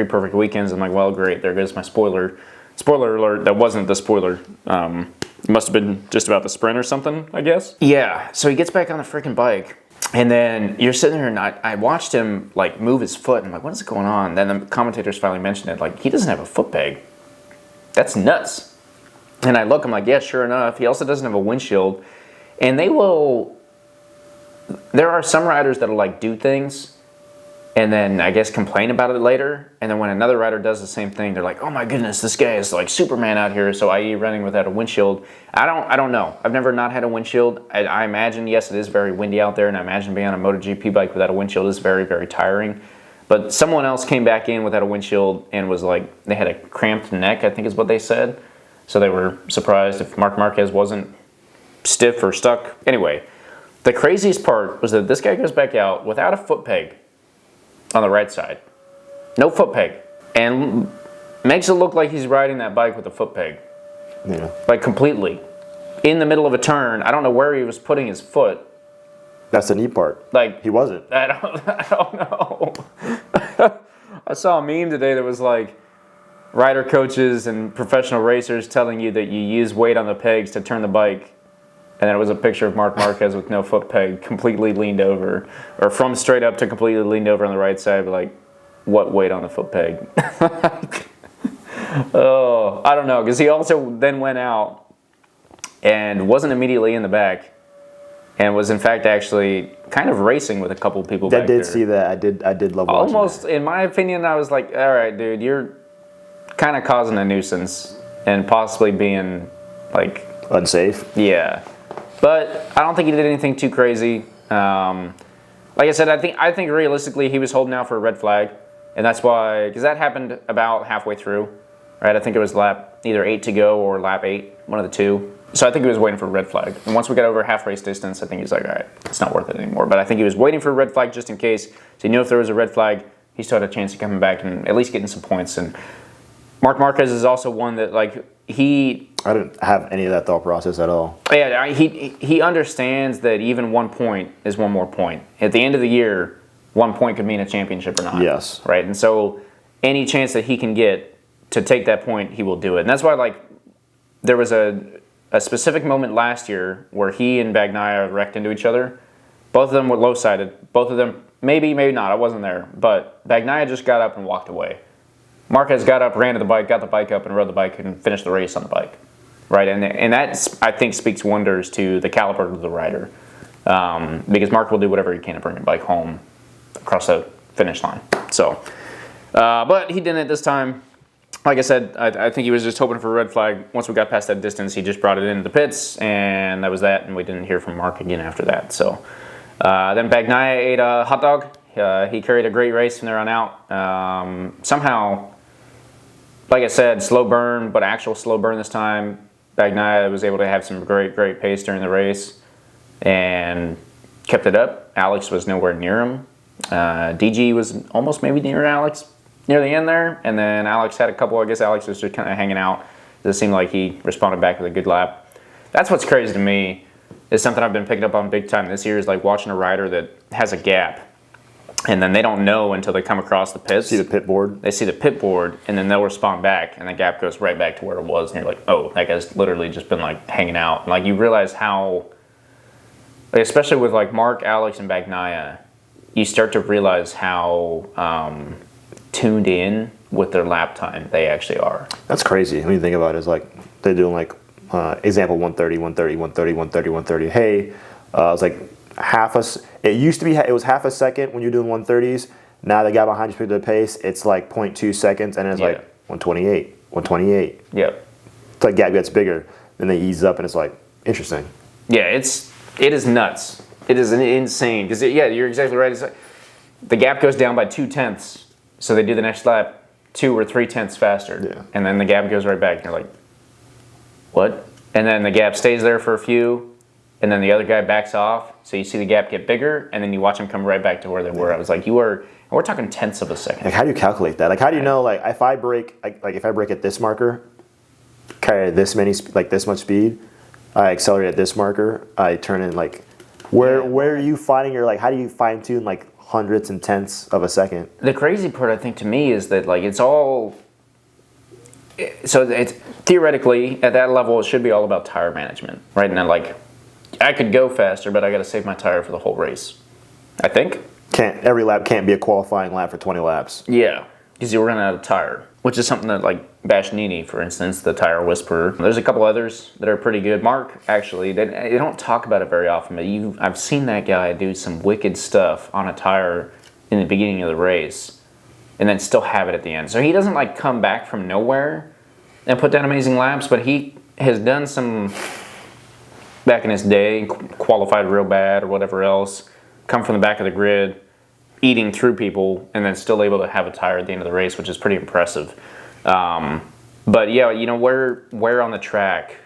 Speaker 1: perfect weekends. I'm like, well, great. There goes my spoiler. Spoiler alert, that wasn't the spoiler. It must have been just about the sprint or something, I guess. Yeah, so he gets back on the freaking bike. And then you're sitting there, and I watched him like move his foot, and I'm like, what is going on? Then the commentators finally mentioned it, like, he doesn't have a foot peg. That's nuts. And I look, I'm like, yeah, sure enough. He also doesn't have a windshield. And there are some riders that'll like do things and then I guess complain about it later. And then when another rider does the same thing, they're like, oh my goodness, this guy is like Superman out here. So i.e. running without a windshield. I don't know. I've never not had a windshield. I imagine, yes, it is very windy out there, and I imagine being on a MotoGP bike without a windshield is very, very tiring. But someone else came back in without a windshield and was like, they had a cramped neck, I think is what they said. So they were surprised if Marc Marquez wasn't stiff or stuck. Anyway, the craziest part was that this guy goes back out without a foot peg on the right side. No foot peg. And makes it look like he's riding that bike with a foot peg.
Speaker 2: Yeah. Like
Speaker 1: completely. In the middle of a turn. I don't know where he was putting his foot.
Speaker 2: That's the neat part.
Speaker 1: Like,
Speaker 2: he wasn't.
Speaker 1: I don't know. I saw a meme today that was like, rider coaches and professional racers telling you that you use weight on the pegs to turn the bike. And then it was a picture of Marc Marquez with no foot peg, completely leaned over. Or from straight up to completely leaned over on the right side, but like, what weight on the foot peg? Oh, I don't know, because he also then went out and wasn't immediately in the back, and was in fact actually kind of racing with a couple of people back there.
Speaker 2: I did see that. I did love watching
Speaker 1: Almost,
Speaker 2: that.
Speaker 1: In my opinion, I was like, all right, dude, you're kind of causing a nuisance and possibly being like...
Speaker 2: unsafe?
Speaker 1: Yeah. But I don't think he did anything too crazy. Like I said, I think realistically he was holding out for a red flag. And that's why, because that happened about halfway through, right? I think it was lap either 8 to go or lap 8, one of the two. So I think he was waiting for a red flag. And once we got over half race distance, I think he's like, all right, it's not worth it anymore. But I think he was waiting for a red flag just in case. So he knew if there was a red flag, he still had a chance of coming back and at least getting some points. And Marc Marquez is also one that, like,
Speaker 2: I didn't have any of that thought process at all.
Speaker 1: Yeah, he understands that even 1 point is one more point. At the end of the year, 1 point could mean a championship or not.
Speaker 2: Yes.
Speaker 1: Right? And so any chance that he can get to take that point, he will do it. And that's why, like, there was a specific moment last year where he and Bagnaia wrecked into each other. Both of them were low-sided. Both of them, maybe not. I wasn't there. But Bagnaia just got up and walked away. Marquez got up, ran to the bike, got the bike up, and rode the bike and finished the race on the bike. Right? And that, I think, speaks wonders to the caliber of the rider. Because Marc will do whatever he can to bring the bike home across the finish line. So, but he didn't this time. Like I said, I think he was just hoping for a red flag. Once we got past that distance, he just brought it into the pits, and that was that, and we didn't hear from Marc again after that. So then Bagnaia ate a hot dog. He carried a great race from there on out. Somehow, like I said, slow burn, but actual slow burn this time. Bagnaia was able to have some great pace during the race and kept it up. Alex was nowhere near him. DG was almost maybe near Alex near the end there, and then Alex had a couple. I guess Alex was just kind of hanging out. It seemed like he responded back with a good lap. That's what's crazy to me, is something I've been picking up on big time this year, is like watching a rider that has a gap, and then they don't know until they come across the pits.
Speaker 2: See the pit board?
Speaker 1: They see the pit board, and then they'll respond back, and the gap goes right back to where it was, and you're like, oh, that guy's literally just been like hanging out. And like you realize how, like, especially with like Marc, Alex, and Bagnaia, you start to realize how tuned in with their lap time they actually are.
Speaker 2: That's crazy when you think about it. It's like they're doing like example 130, 130, 130, 130, 130. Hey, it's like it used to be, it was half a second when you're doing 130s. Now the guy behind you picked up the pace, it's like 0.2 seconds, and it's like 128, 128.
Speaker 1: Yep.
Speaker 2: It's like gap gets bigger, then they ease up, and it's like interesting.
Speaker 1: Yeah, it is nuts. It is insane because you're exactly right. It's like the gap goes down by 0.2. So they do the next lap 2 or 3 tenths faster.
Speaker 2: Yeah.
Speaker 1: And then the gap goes right back. And you're like, what? And then the gap stays there for a few, and then the other guy backs off. So you see the gap get bigger, and then you watch them come right back to where they were. I was like, we're talking tenths of a second.
Speaker 2: Like, how do you calculate that? Like, how do you know, like, if I brake at this marker, carry this much speed, I accelerate at this marker, I turn in, like, where are you finding your, like, how do you fine tune, like, hundredths and tenths of a second?
Speaker 1: The crazy part, I think, to me is that, like, it's all, so it's theoretically at that level it should be all about tire management, right? And then, like, I could go faster, but I got to save my tire for the whole race, I think.
Speaker 2: Every lap can't be a qualifying lap for 20 laps.
Speaker 1: Yeah, because you run out of tire, which is something that, like, Bashnini, for instance, the tire whisperer. There's a couple others that are pretty good. Marc, actually, they don't talk about it very often, but I've seen that guy do some wicked stuff on a tire in the beginning of the race and then still have it at the end. So he doesn't, like, come back from nowhere and put down amazing laps, but he has done some, back in his day, qualified real bad or whatever else, come from the back of the grid, eating through people, and then still able to have a tire at the end of the race, which is pretty impressive. But yeah, you know, where on the track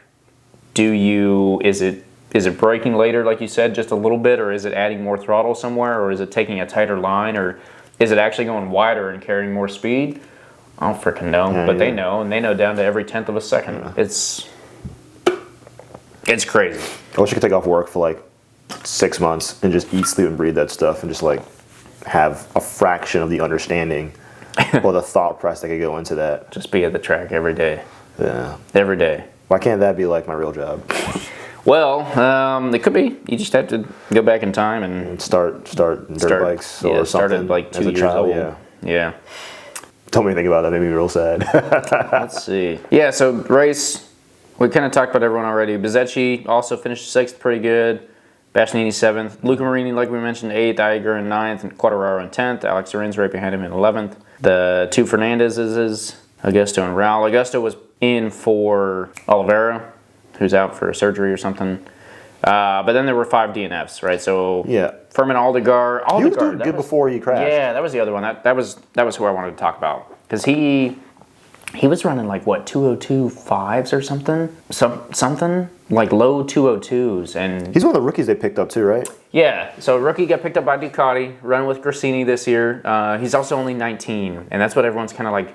Speaker 1: is it braking later, like you said, just a little bit, or is it adding more throttle somewhere, or is it taking a tighter line, or is it actually going wider and carrying more speed? I don't freaking know, but they know, and they know down to every tenth of a second. Yeah. It's crazy.
Speaker 2: I wish I could take off work for like 6 months and just eat, sleep, and breathe that stuff, and just like have a fraction of the understanding or the thought process that could go into that.
Speaker 1: Just be at the track every day.
Speaker 2: Yeah.
Speaker 1: Every day.
Speaker 2: Why can't that be like my real job?
Speaker 1: Well, it could be. You just have to go back in time and
Speaker 2: start dirt bikes or something.
Speaker 1: Started like 2 years old. Yeah.
Speaker 2: Told me to think about that. Made me real sad.
Speaker 1: Let's see. Yeah, so race, we kind of talked about everyone already. Bezzecchi also finished 6th, pretty good. Bashnini 7th. Luca Marini, like we mentioned, 8th. Iger in 9th. And Quartararo in 10th. Alex Rins right behind him in 11th. The 2 Fernandezes, Augusto and Raul. Augusto was in for Oliveira, who's out for surgery or something. But then there were 5 DNFs, right? So
Speaker 2: yeah,
Speaker 1: Furman Aldegar.
Speaker 2: He was doing good before he crashed.
Speaker 1: Yeah, that was the other one. That was who I wanted to talk about, because he he was running like what 202.5s or something, something like low 202s, and
Speaker 2: he's one of the rookies they picked up too, right?
Speaker 1: yeah. So rookie got picked up by Ducati, running with Grassini this year. He's also only 19, and that's what everyone's kind of like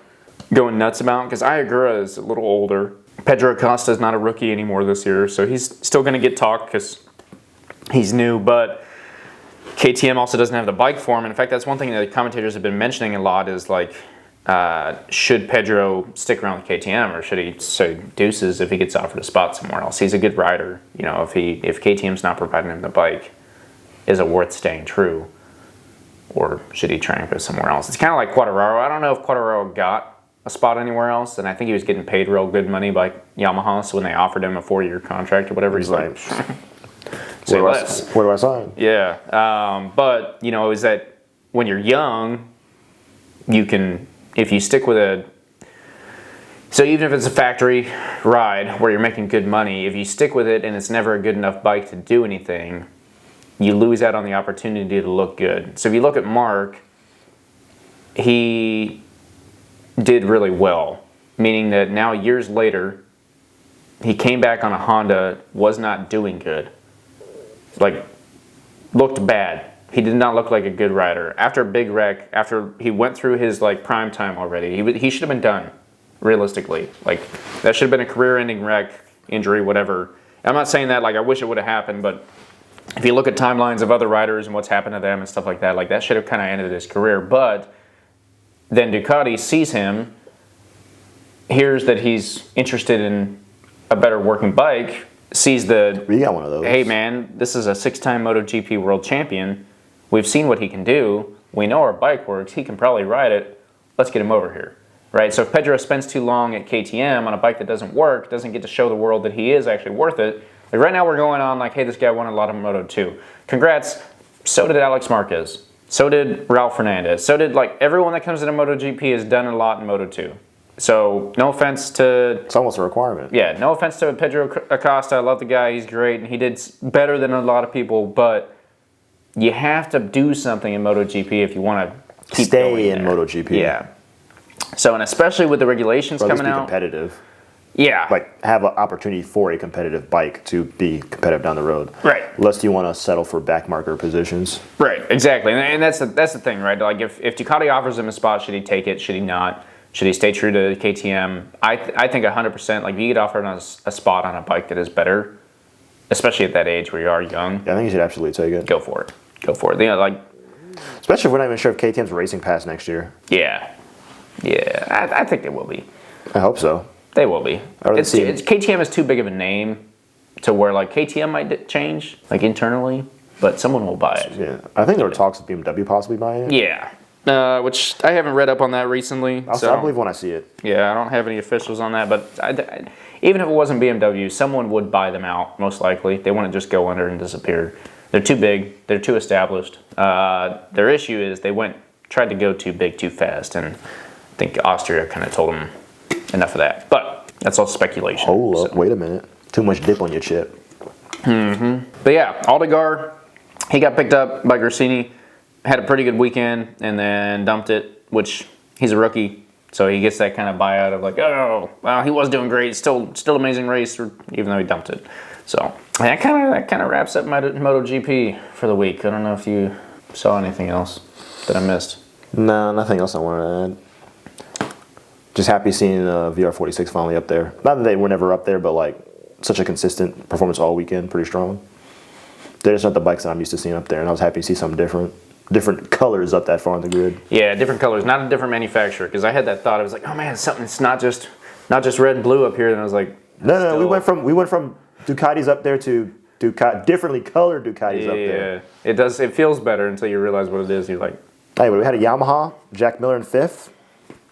Speaker 1: going nuts about because Ogura is a little older. Pedro Acosta is not a rookie anymore this year, so he's still going to get talked because he's new, but KTM also doesn't have the bike for him. In fact, that's one thing that the commentators have been mentioning a lot is like, should Pedro stick around with KTM or should he say deuces if he gets offered a spot somewhere else? He's a good rider. You know, if KTM's not providing him the bike, is it worth staying true? Or should he try and go somewhere else? It's kind of like Quartararo. I don't know if Quartararo got a spot anywhere else, and I think he was getting paid real good money by Yamaha, so when they offered him a 4-year contract or whatever, he's like, say less.
Speaker 2: Where do I sign?
Speaker 1: Yeah, but, you know, is that when you're young, you can, if you stick with so even if it's a factory ride where you're making good money, if you stick with it and it's never a good enough bike to do anything, you lose out on the opportunity to look good. So if you look at Marc, he did really well, meaning that now years later, he came back on a Honda, was not doing good. Like, looked bad. He did not look like a good rider. After a big wreck, after he went through his like prime time already, he should have been done, realistically. Like, that should have been a career-ending wreck, injury, whatever. I'm not saying that like I wish it would have happened, but if you look at timelines of other riders and what's happened to them and stuff like that should have kind of ended his career. But then Ducati sees him, hears that he's interested in a better working bike, sees
Speaker 2: We got one of those.
Speaker 1: hey man, this is a 6-time MotoGP world champion. We've seen what he can do. We know our bike works. He can probably ride it. Let's get him over here, right? So if Pedro spends too long at KTM on a bike that doesn't work, doesn't get to show the world that he is actually worth it. Like right now we're going on like, hey, this guy won a lot of Moto2. Congrats. So did Alex Marquez. So did Ralph Fernandez. So did like everyone that comes into MotoGP has done a lot in Moto2. So no offense to...
Speaker 2: It's almost a requirement.
Speaker 1: Yeah, no offense to Pedro Acosta. I love the guy. He's great, and he did better than a lot of people, but you have to do something in MotoGP if you want to keep
Speaker 2: Stay in
Speaker 1: there.
Speaker 2: MotoGP.
Speaker 1: Yeah. So, and especially with the regulations
Speaker 2: Or at least
Speaker 1: coming
Speaker 2: be
Speaker 1: out.
Speaker 2: competitive.
Speaker 1: Yeah.
Speaker 2: Like, have an opportunity for a competitive bike to be competitive down the road.
Speaker 1: Right.
Speaker 2: Lest you want to settle for backmarker positions.
Speaker 1: Right, exactly. And that's the thing, right? Like, if Ducati offers him a spot, should he take it? Should he not? Should he stay true to KTM? I think 100%, like, if you get offered a spot on a bike that is better, especially at that age where you are young,
Speaker 2: Yeah, I think you should absolutely take it.
Speaker 1: go for it. Go for it. You know, like,
Speaker 2: Especially if we're not even sure if KTM's racing pass next year.
Speaker 1: yeah. Yeah, I think they will be.
Speaker 2: I hope so.
Speaker 1: They will be.
Speaker 2: rather see-
Speaker 1: KTM is too big of a name to where, like, KTM might change, like, internally, but someone will buy it.
Speaker 2: Yeah, I think there were talks of BMW possibly buying it.
Speaker 1: Yeah. Which I haven't read up on that recently.
Speaker 2: I believe when I see it.
Speaker 1: Yeah, I don't have any officials on that, but even if it wasn't BMW, someone would buy them out, most likely. They wouldn't just go under and disappear. They're too big. They're too established. Their issue is they tried to go too big too fast, and I think Austria kind of told them enough of that. But that's all speculation.
Speaker 2: Hold up, wait a minute. Too much dip on your chip.
Speaker 1: But yeah, Aldegar, he got picked up by Grassini, had a pretty good weekend, and then dumped it, which he's a rookie, so he gets that kind of buyout of like, oh, well, he was doing great, still amazing race, even though he dumped it. So that kind of wraps up my MotoGP for the week. I don't know if you saw anything else that I missed.
Speaker 2: No, nothing else I wanted to add. Just happy seeing VR46 finally up there. Not that they were never up there, but like such a consistent performance all weekend, pretty strong. They're just not the bikes that I'm used to seeing up there, and I was happy to see something different colors up that far on the grid.
Speaker 1: Yeah, different colors, not a different manufacturer, because I had that thought. I was like, oh man, it's not just red and blue up here. And I was like,
Speaker 2: no, we went from Ducatis up there to differently colored Ducatis up there.
Speaker 1: Yeah, it does. It feels better until you realize what it is. You're like,
Speaker 2: Anyway, we had a Yamaha, Jack Miller in 5th.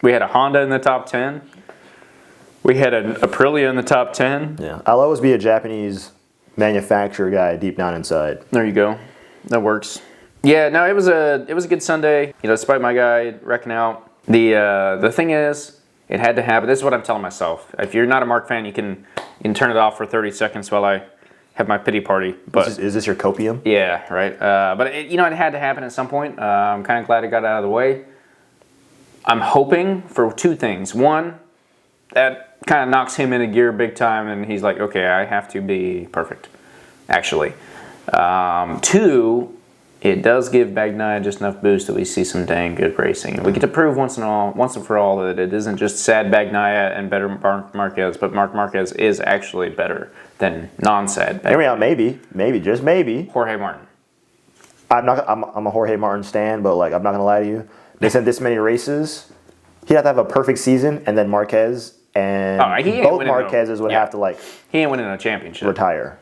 Speaker 1: we had a Honda in the top 10. We had an Aprilia in the top 10.
Speaker 2: Yeah, I'll always be a Japanese manufacturer guy deep down inside.
Speaker 1: There you go. That works. Yeah, no, it was a good Sunday. You know, despite my guy wrecking out. The thing is, it had to happen. This is what I'm telling myself. If you're not a Marc fan, you can turn it off for 30 seconds while I have my pity party. But
Speaker 2: Is this your copium?
Speaker 1: yeah, right. But it had to happen at some point. I'm kind of glad it got out of the way. I'm hoping for two things. One, that kind of knocks him into gear big time, and he's like, okay, I have to be perfect, actually. 2, it does give Bagnaia just enough boost that we see some dang good racing. We get to prove once and for all that it isn't just sad Bagnaia and better Marc Marquez, but Marc Marquez is actually better than non-sad Bagnaia.
Speaker 2: Hear me out, maybe, just maybe.
Speaker 1: Jorge Martin.
Speaker 2: I'm a Jorge Martin stan, but like I'm not gonna lie to you. They sent this many races. He'd have to have a perfect season, and then Marquez and both Marquezes would have to like.
Speaker 1: He ain't winning a championship.
Speaker 2: Retire.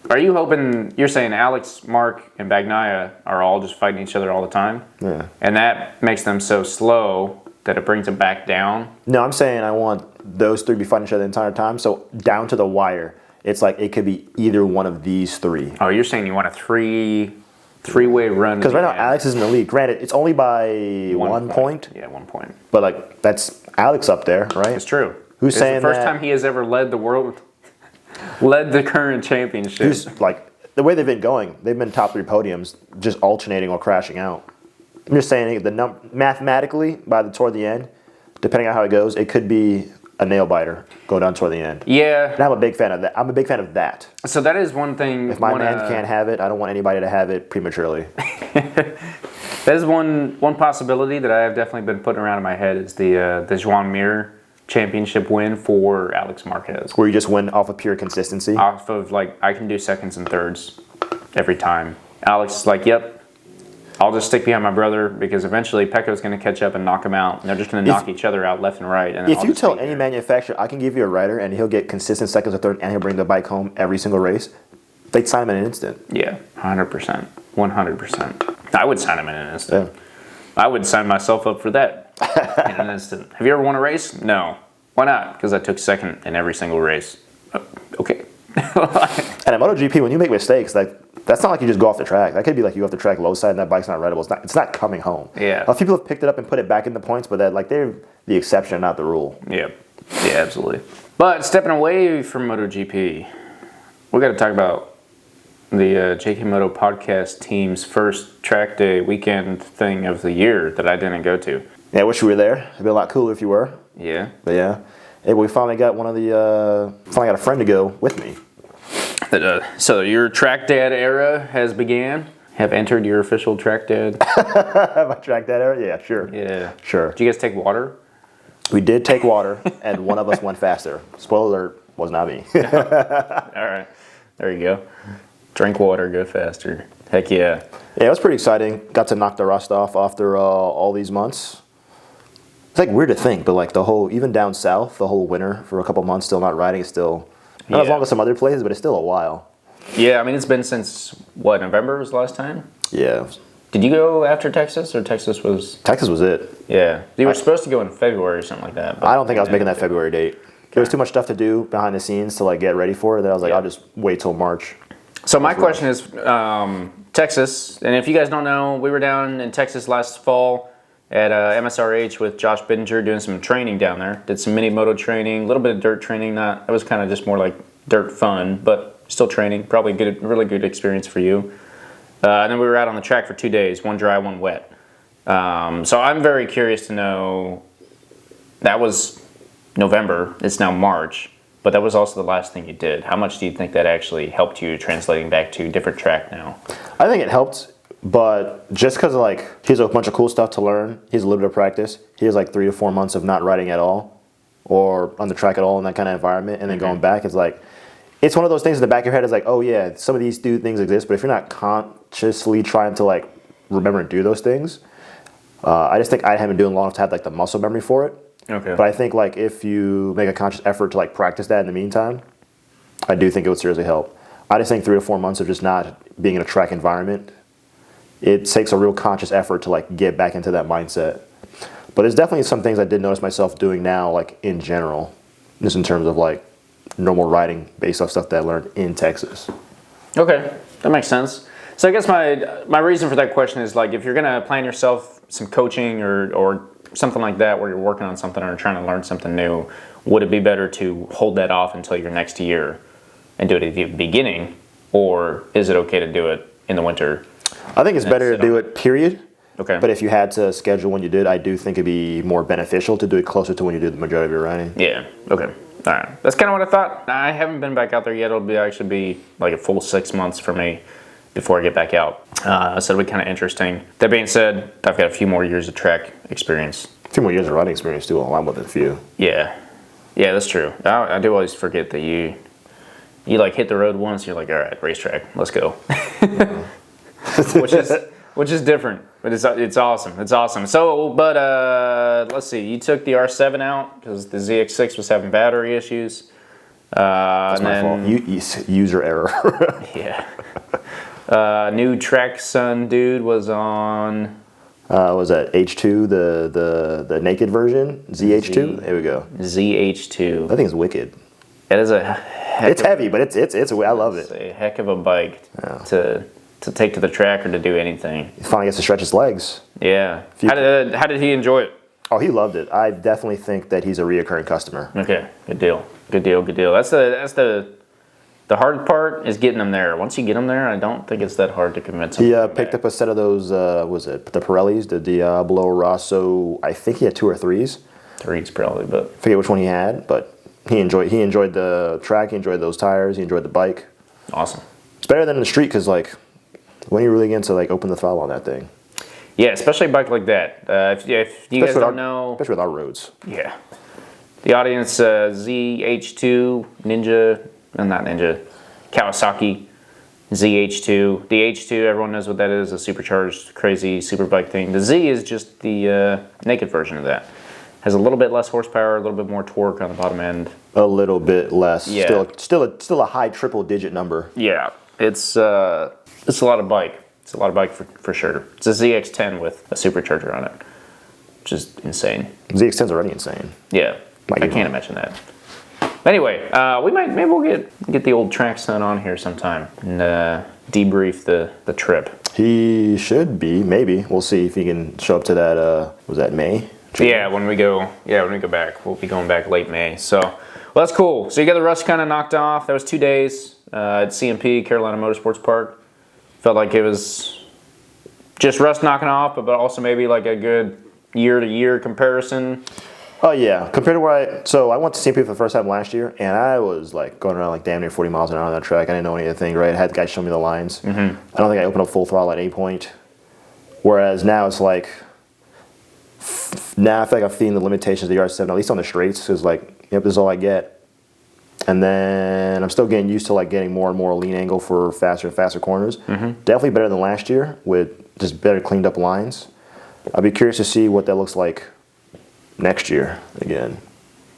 Speaker 1: Are you hoping, you're saying Alex, Marc, and Bagnaia are all just fighting each other all the time?
Speaker 2: Yeah.
Speaker 1: And that makes them so slow that it brings them back down?
Speaker 2: No, I'm saying I want those 3 to be fighting each other the entire time. So down to the wire, it's like it could be either one of these 3.
Speaker 1: Oh, you're saying you want a three-way run?
Speaker 2: Because right now Alex is in the lead. Granted, it's only by 1 point.
Speaker 1: Yeah, 1 point.
Speaker 2: But like that's Alex up there, right?
Speaker 1: It's true.
Speaker 2: Who's saying
Speaker 1: the first time he has ever led the world, led the current championship?
Speaker 2: Who's like the way they've been going? They've been top 3 podiums, just alternating or crashing out. I'm just saying mathematically toward the end, depending on how it goes, it could be a nail biter go down toward the end.
Speaker 1: Yeah.
Speaker 2: And I'm a big fan of that. I'm a big fan of that.
Speaker 1: So that is one thing.
Speaker 2: If my man can't have it, I don't want anybody to have it prematurely.
Speaker 1: That is one possibility that I have definitely been putting around in my head is the Joan Mir championship win for Alex Marquez.
Speaker 2: Where you just win off of pure consistency?
Speaker 1: Off of like, I can do seconds and thirds every time. Alex is like, yep, I'll just stick behind my brother because eventually Pecco's going to catch up and knock him out. And they're just going to knock each other out left and right. And
Speaker 2: if you tell any manufacturer, I can give you a rider and he'll get consistent seconds or third and he'll bring the bike home every single race, they'd sign him in an instant.
Speaker 1: Yeah, 100%. 100%. I would sign him in an instant.
Speaker 2: Yeah.
Speaker 1: I would sign myself up for that in an instant. Have you ever won a race? No. Why not? Because I took second in every single race. Okay.
Speaker 2: And at MotoGP, when you make mistakes, like that's not like you just go off the track. That could be like you go off the track low side and that bike's not rideable. It's not coming home.
Speaker 1: Yeah.
Speaker 2: A few people have picked it up and put it back in the points, but that like they're the exception, not the rule.
Speaker 1: Yeah. Yeah, absolutely. But stepping away from MotoGP, we got to talk about the JKMoto podcast team's first track day weekend thing of the year that I didn't go to.
Speaker 2: Yeah, I wish you were there. It'd be a lot cooler if you were.
Speaker 1: Yeah.
Speaker 2: But yeah. Hey, we finally got finally got a friend to go with me.
Speaker 1: So your track dad era has began? Have entered your official track dad?
Speaker 2: My track dad era? Yeah, sure.
Speaker 1: Yeah.
Speaker 2: Sure.
Speaker 1: Did you guys take water?
Speaker 2: We did take water, and one of us went faster. Spoiler alert, was not me.
Speaker 1: All right. There you go. Drink water, go faster. Heck yeah.
Speaker 2: Yeah, it was pretty exciting. Got to knock the rust off after all these months. It's like weird to think, but like even down south, the whole winter for a couple months still not riding is still, not as long as some other places, but it's still a while.
Speaker 1: Yeah, I mean, it's been since, November was the last time?
Speaker 2: Yeah.
Speaker 1: Did you go after Texas, or Texas was...
Speaker 2: Texas was it.
Speaker 1: Yeah. You were supposed to go in February or something like that.
Speaker 2: I don't think I was making that February date. There was too much stuff to do behind the scenes to like get ready for it that I was like, I'll just wait till March.
Speaker 1: So my question is, Texas, and if you guys don't know, we were down in Texas last fall at MSRH with Josh Bittinger doing some training down there. Did some mini moto training, a little bit of dirt training. It was kind of just more like dirt fun, but still training. Probably really good experience for you. And then we were out on the track for 2 days, one dry, one wet. So I'm very curious to know, that was November, it's now March, but that was also the last thing you did. How much do you think that actually helped you translating back to different track now?
Speaker 2: I think it helped, but just because like he has a bunch of cool stuff to learn, he has a little bit of practice. He has like 3 to 4 months of not riding at all or on the track at all in that kind of environment, and then going back, it's like, it's one of those things in the back of your head is like, oh yeah, some of these things exist, but if you're not consciously trying to like remember and do those things, I just think I haven't been doing long enough to have like the muscle memory for it.
Speaker 1: Okay.
Speaker 2: But I think like if you make a conscious effort to like practice that in the meantime, I do think it would seriously help. I just think 3 to 4 months of just not being in a track environment, it takes a real conscious effort to like get back into that mindset. But there's definitely some things I did notice myself doing now, like in general, just in terms of like normal riding based off stuff that I learned in Texas.
Speaker 1: Okay, that makes sense. So I guess my reason for that question is like, if you're gonna plan yourself some coaching or something like that where you're working on something or trying to learn something new, would it be better to hold that off until your next year and do it at the beginning, or is it okay to do it in the winter?
Speaker 2: I think it's better to do it, period.
Speaker 1: Okay.
Speaker 2: But if you had to schedule when you did, I do think it'd be more beneficial to do it closer to when you do the majority of your riding.
Speaker 1: Yeah. Okay. All right. That's kind of what I thought. I haven't been back out there yet. It'll actually be like a full 6 months for me before I get back out. So it'll be kind of interesting. That being said, I've got a few more years of track experience.
Speaker 2: A few more years of riding experience too. I'm with a few.
Speaker 1: Yeah. Yeah, that's true. I do always forget that you like hit the road once. You're like, all right, racetrack, let's go. which is different, but it's awesome. It's awesome. So, but let's see. You took the R7 out because the ZX6 was having battery issues.
Speaker 2: That's my fault. User error.
Speaker 1: Yeah. New Tracksun dude was on.
Speaker 2: Was that H2, the naked version? ZH2? There we go.
Speaker 1: ZH2.
Speaker 2: That thing's wicked.
Speaker 1: It is
Speaker 2: It's heavy, but it's I love it.
Speaker 1: It's a heck of a bike to take to the track or to do anything.
Speaker 2: He finally gets to stretch his legs.
Speaker 1: Yeah. How did he enjoy it?
Speaker 2: Oh, he loved it. I definitely think that he's a reoccurring customer.
Speaker 1: Okay. Good deal. Good deal. Good deal. That's the hard part is getting them there. Once you get them there, I don't think it's that hard to convince them.
Speaker 2: He picked up a set of those, was it the Pirellis, the Diablo Rosso? I think he had 2 or 3s.
Speaker 1: 3s probably, but
Speaker 2: I forget which one he had, but he enjoyed the track, he enjoyed those tires, he enjoyed the bike.
Speaker 1: Awesome.
Speaker 2: It's better than in the street because, like, when are you really getting to, like, open the throttle on that thing?
Speaker 1: Yeah, especially a bike like that. If you guys don't know...
Speaker 2: Especially with our roads.
Speaker 1: Yeah. The audience, ZH2, Ninja... not Ninja, Kawasaki, ZH2. The H2, everyone knows what that is, a supercharged, crazy super bike thing. The Z is just the naked version of that. Has a little bit less horsepower, a little bit more torque on the bottom end.
Speaker 2: A little bit less.
Speaker 1: Yeah.
Speaker 2: Still a high triple-digit number.
Speaker 1: Yeah, it's a lot of bike. It's a lot of bike for sure. It's a ZX10 with a supercharger on it, which is insane.
Speaker 2: ZX10's already insane.
Speaker 1: Yeah, I can't imagine that. Anyway, maybe we'll get the old Tracksun on here sometime and debrief the trip.
Speaker 2: He should be, maybe. We'll see if he can show up to that. Was that May?
Speaker 1: Yeah, when we go back, we'll be going back late May. So, well, that's cool. So you got the rust kind of knocked off. That was 2 days at CMP, Carolina Motorsports Park. Felt like it was just rust knocking off, but also maybe like a good year-to-year comparison.
Speaker 2: Oh yeah, compared to where I went to CMP for the first time last year, and I was like going around like damn near 40 miles an hour on that track. I didn't know anything, right? I had the guy show me the lines. Mm-hmm. I don't think I opened up full throttle at any point. Whereas now it's like, now I feel like I'm feeling the limitations of the R7, at least on the straights, because like, yep, this is all I get. And then I'm still getting used to like getting more and more lean angle for faster and faster corners. Mm-hmm. Definitely better than last year with just better cleaned up lines. I'll be curious to see what that looks like next year again.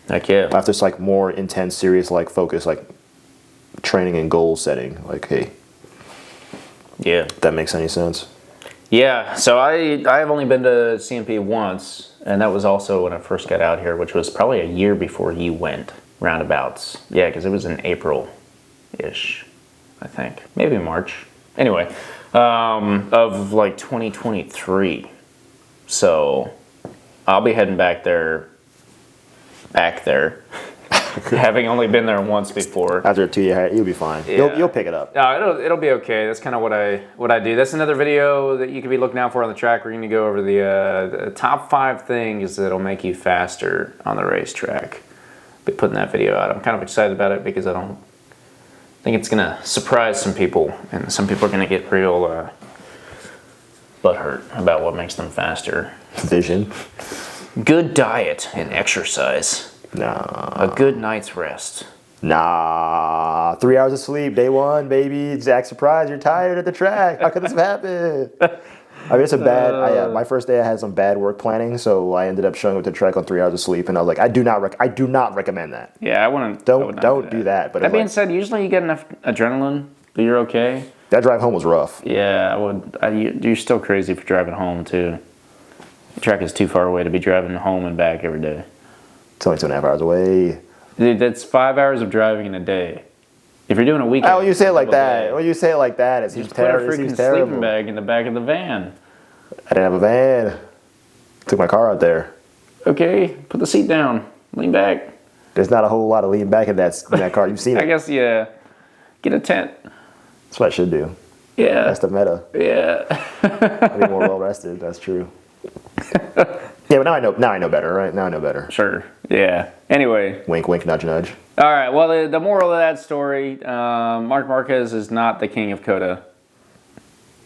Speaker 1: Heck yeah.
Speaker 2: After it's like more intense, serious, like focus, like training and goal setting. Like, hey.
Speaker 1: Yeah.
Speaker 2: If that makes any sense.
Speaker 1: Yeah. So I've only been to CMP once, and that was also when I first got out here, which was probably a year before you went, roundabouts. Yeah, because it was in April-ish, I think. Maybe March. Anyway, of like 2023. So I'll be heading back there, having only been there once before.
Speaker 2: After a 2 year, you'll be fine. Yeah. You'll pick it up.
Speaker 1: No, it'll be okay. That's kind of what I do. That's another video that you could be looking out for on the track. We're going to go over the top 5 things that'll make you faster on the racetrack. Be putting that video out. I'm kind of excited about it because I don't think it's going to surprise some people, and some people are going to get real butthurt about what makes them faster.
Speaker 2: Vision.
Speaker 1: Good diet and exercise.
Speaker 2: Nah.
Speaker 1: A good night's rest.
Speaker 2: Nah. 3 hours of sleep, day one, baby. Exact surprise. You're tired at the track. How could this have happened? I mean, it's a bad. My first day, I had some bad work planning, so I ended up showing up to the track on 3 hours of sleep, and I was like, I do not recommend that.
Speaker 1: Yeah, I wouldn't.
Speaker 2: Don't do that. But
Speaker 1: that being said, usually you get enough adrenaline that you're okay.
Speaker 2: That drive home was rough.
Speaker 1: Yeah, I would. You're still crazy for driving home too. The track is too far away to be driving home and back every day.
Speaker 2: It's only 2.5 hours away.
Speaker 1: Dude, that's 5 hours of driving in a day. If you're doing a weekend.
Speaker 2: Oh, when you say it like that, it seems terrible.
Speaker 1: Put a freaking sleeping bag in the back of the van.
Speaker 2: I didn't have a van. Took my car out there.
Speaker 1: Okay, put the seat down. Lean back.
Speaker 2: There's not a whole lot of lean back in that car. You've seen it.
Speaker 1: I guess, yeah. Get a tent.
Speaker 2: That's what I should do.
Speaker 1: Yeah.
Speaker 2: That's the meta.
Speaker 1: Yeah.
Speaker 2: I'd be more well rested. That's true. Yeah, but now I know better, right? Now I know better.
Speaker 1: Sure. Yeah. Anyway.
Speaker 2: Wink, wink, nudge, nudge.
Speaker 1: All right. Well, the moral of that story, Marc Marquez is not the king of COTA.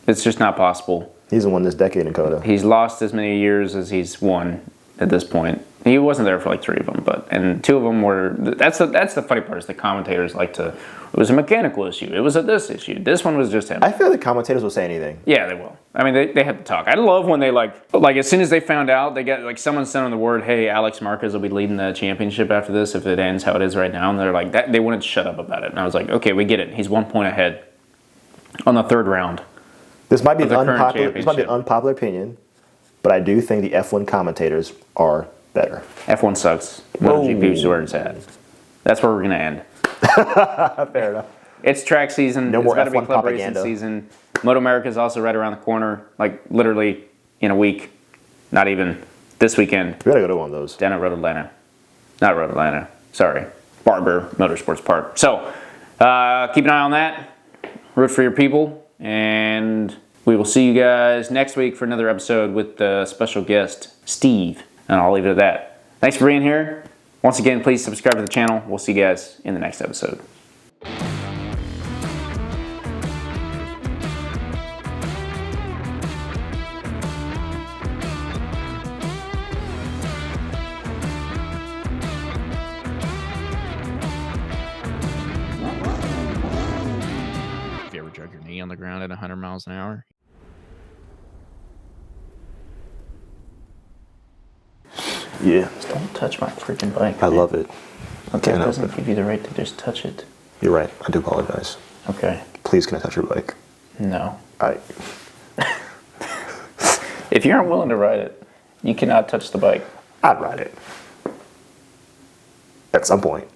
Speaker 1: It's just not possible.
Speaker 2: He's the one this decade in COTA.
Speaker 1: He's lost as many years as he's won at this point. He wasn't there for like 3 of them, and 2 of them were. That's the funny part is the commentators like to. It was a mechanical issue. It was a this issue. This one was just him.
Speaker 2: I feel the commentators will say anything.
Speaker 1: Yeah, they will. I mean, they have to talk. I love when they like as soon as they found out, they get like someone sent them the word, hey, Alex Marquez will be leading the championship after this if it ends how it is right now, and they're like that. They wouldn't shut up about it, and I was like, okay, we get it. He's 1 point ahead on the 3rd round.
Speaker 2: This might be an unpopular opinion, but I do think the F1 commentators are better.
Speaker 1: F1 sucks. MotoGP is where it's at. That's where we're gonna end.
Speaker 2: Fair enough.
Speaker 1: It's track season.
Speaker 2: No
Speaker 1: it's
Speaker 2: more
Speaker 1: got to be
Speaker 2: F1
Speaker 1: club
Speaker 2: propaganda.
Speaker 1: racing season. Moto America is also right around the corner, like literally in a week. Not even this weekend.
Speaker 2: We gotta go to one of those.
Speaker 1: Down at Road Atlanta. Not Road Atlanta. Sorry. Barber Motorsports Park. So keep an eye on that. Root for your people. And we will see you guys next week for another episode with the special guest, Steve. And I'll leave it at that. Thanks for being here. Once again, please subscribe to the channel. We'll see you guys in the next episode. Have you ever drug your knee on the ground at 100 miles an hour?
Speaker 2: Yeah.
Speaker 1: Just don't touch my freaking bike.
Speaker 2: I love it.
Speaker 1: Okay, it doesn't give you the right to just touch it.
Speaker 2: You're right. I do apologize.
Speaker 1: Okay.
Speaker 2: Please, can I touch your bike?
Speaker 1: No.
Speaker 3: If you aren't willing to ride it, you cannot touch the bike.
Speaker 2: I'd ride it. At some point.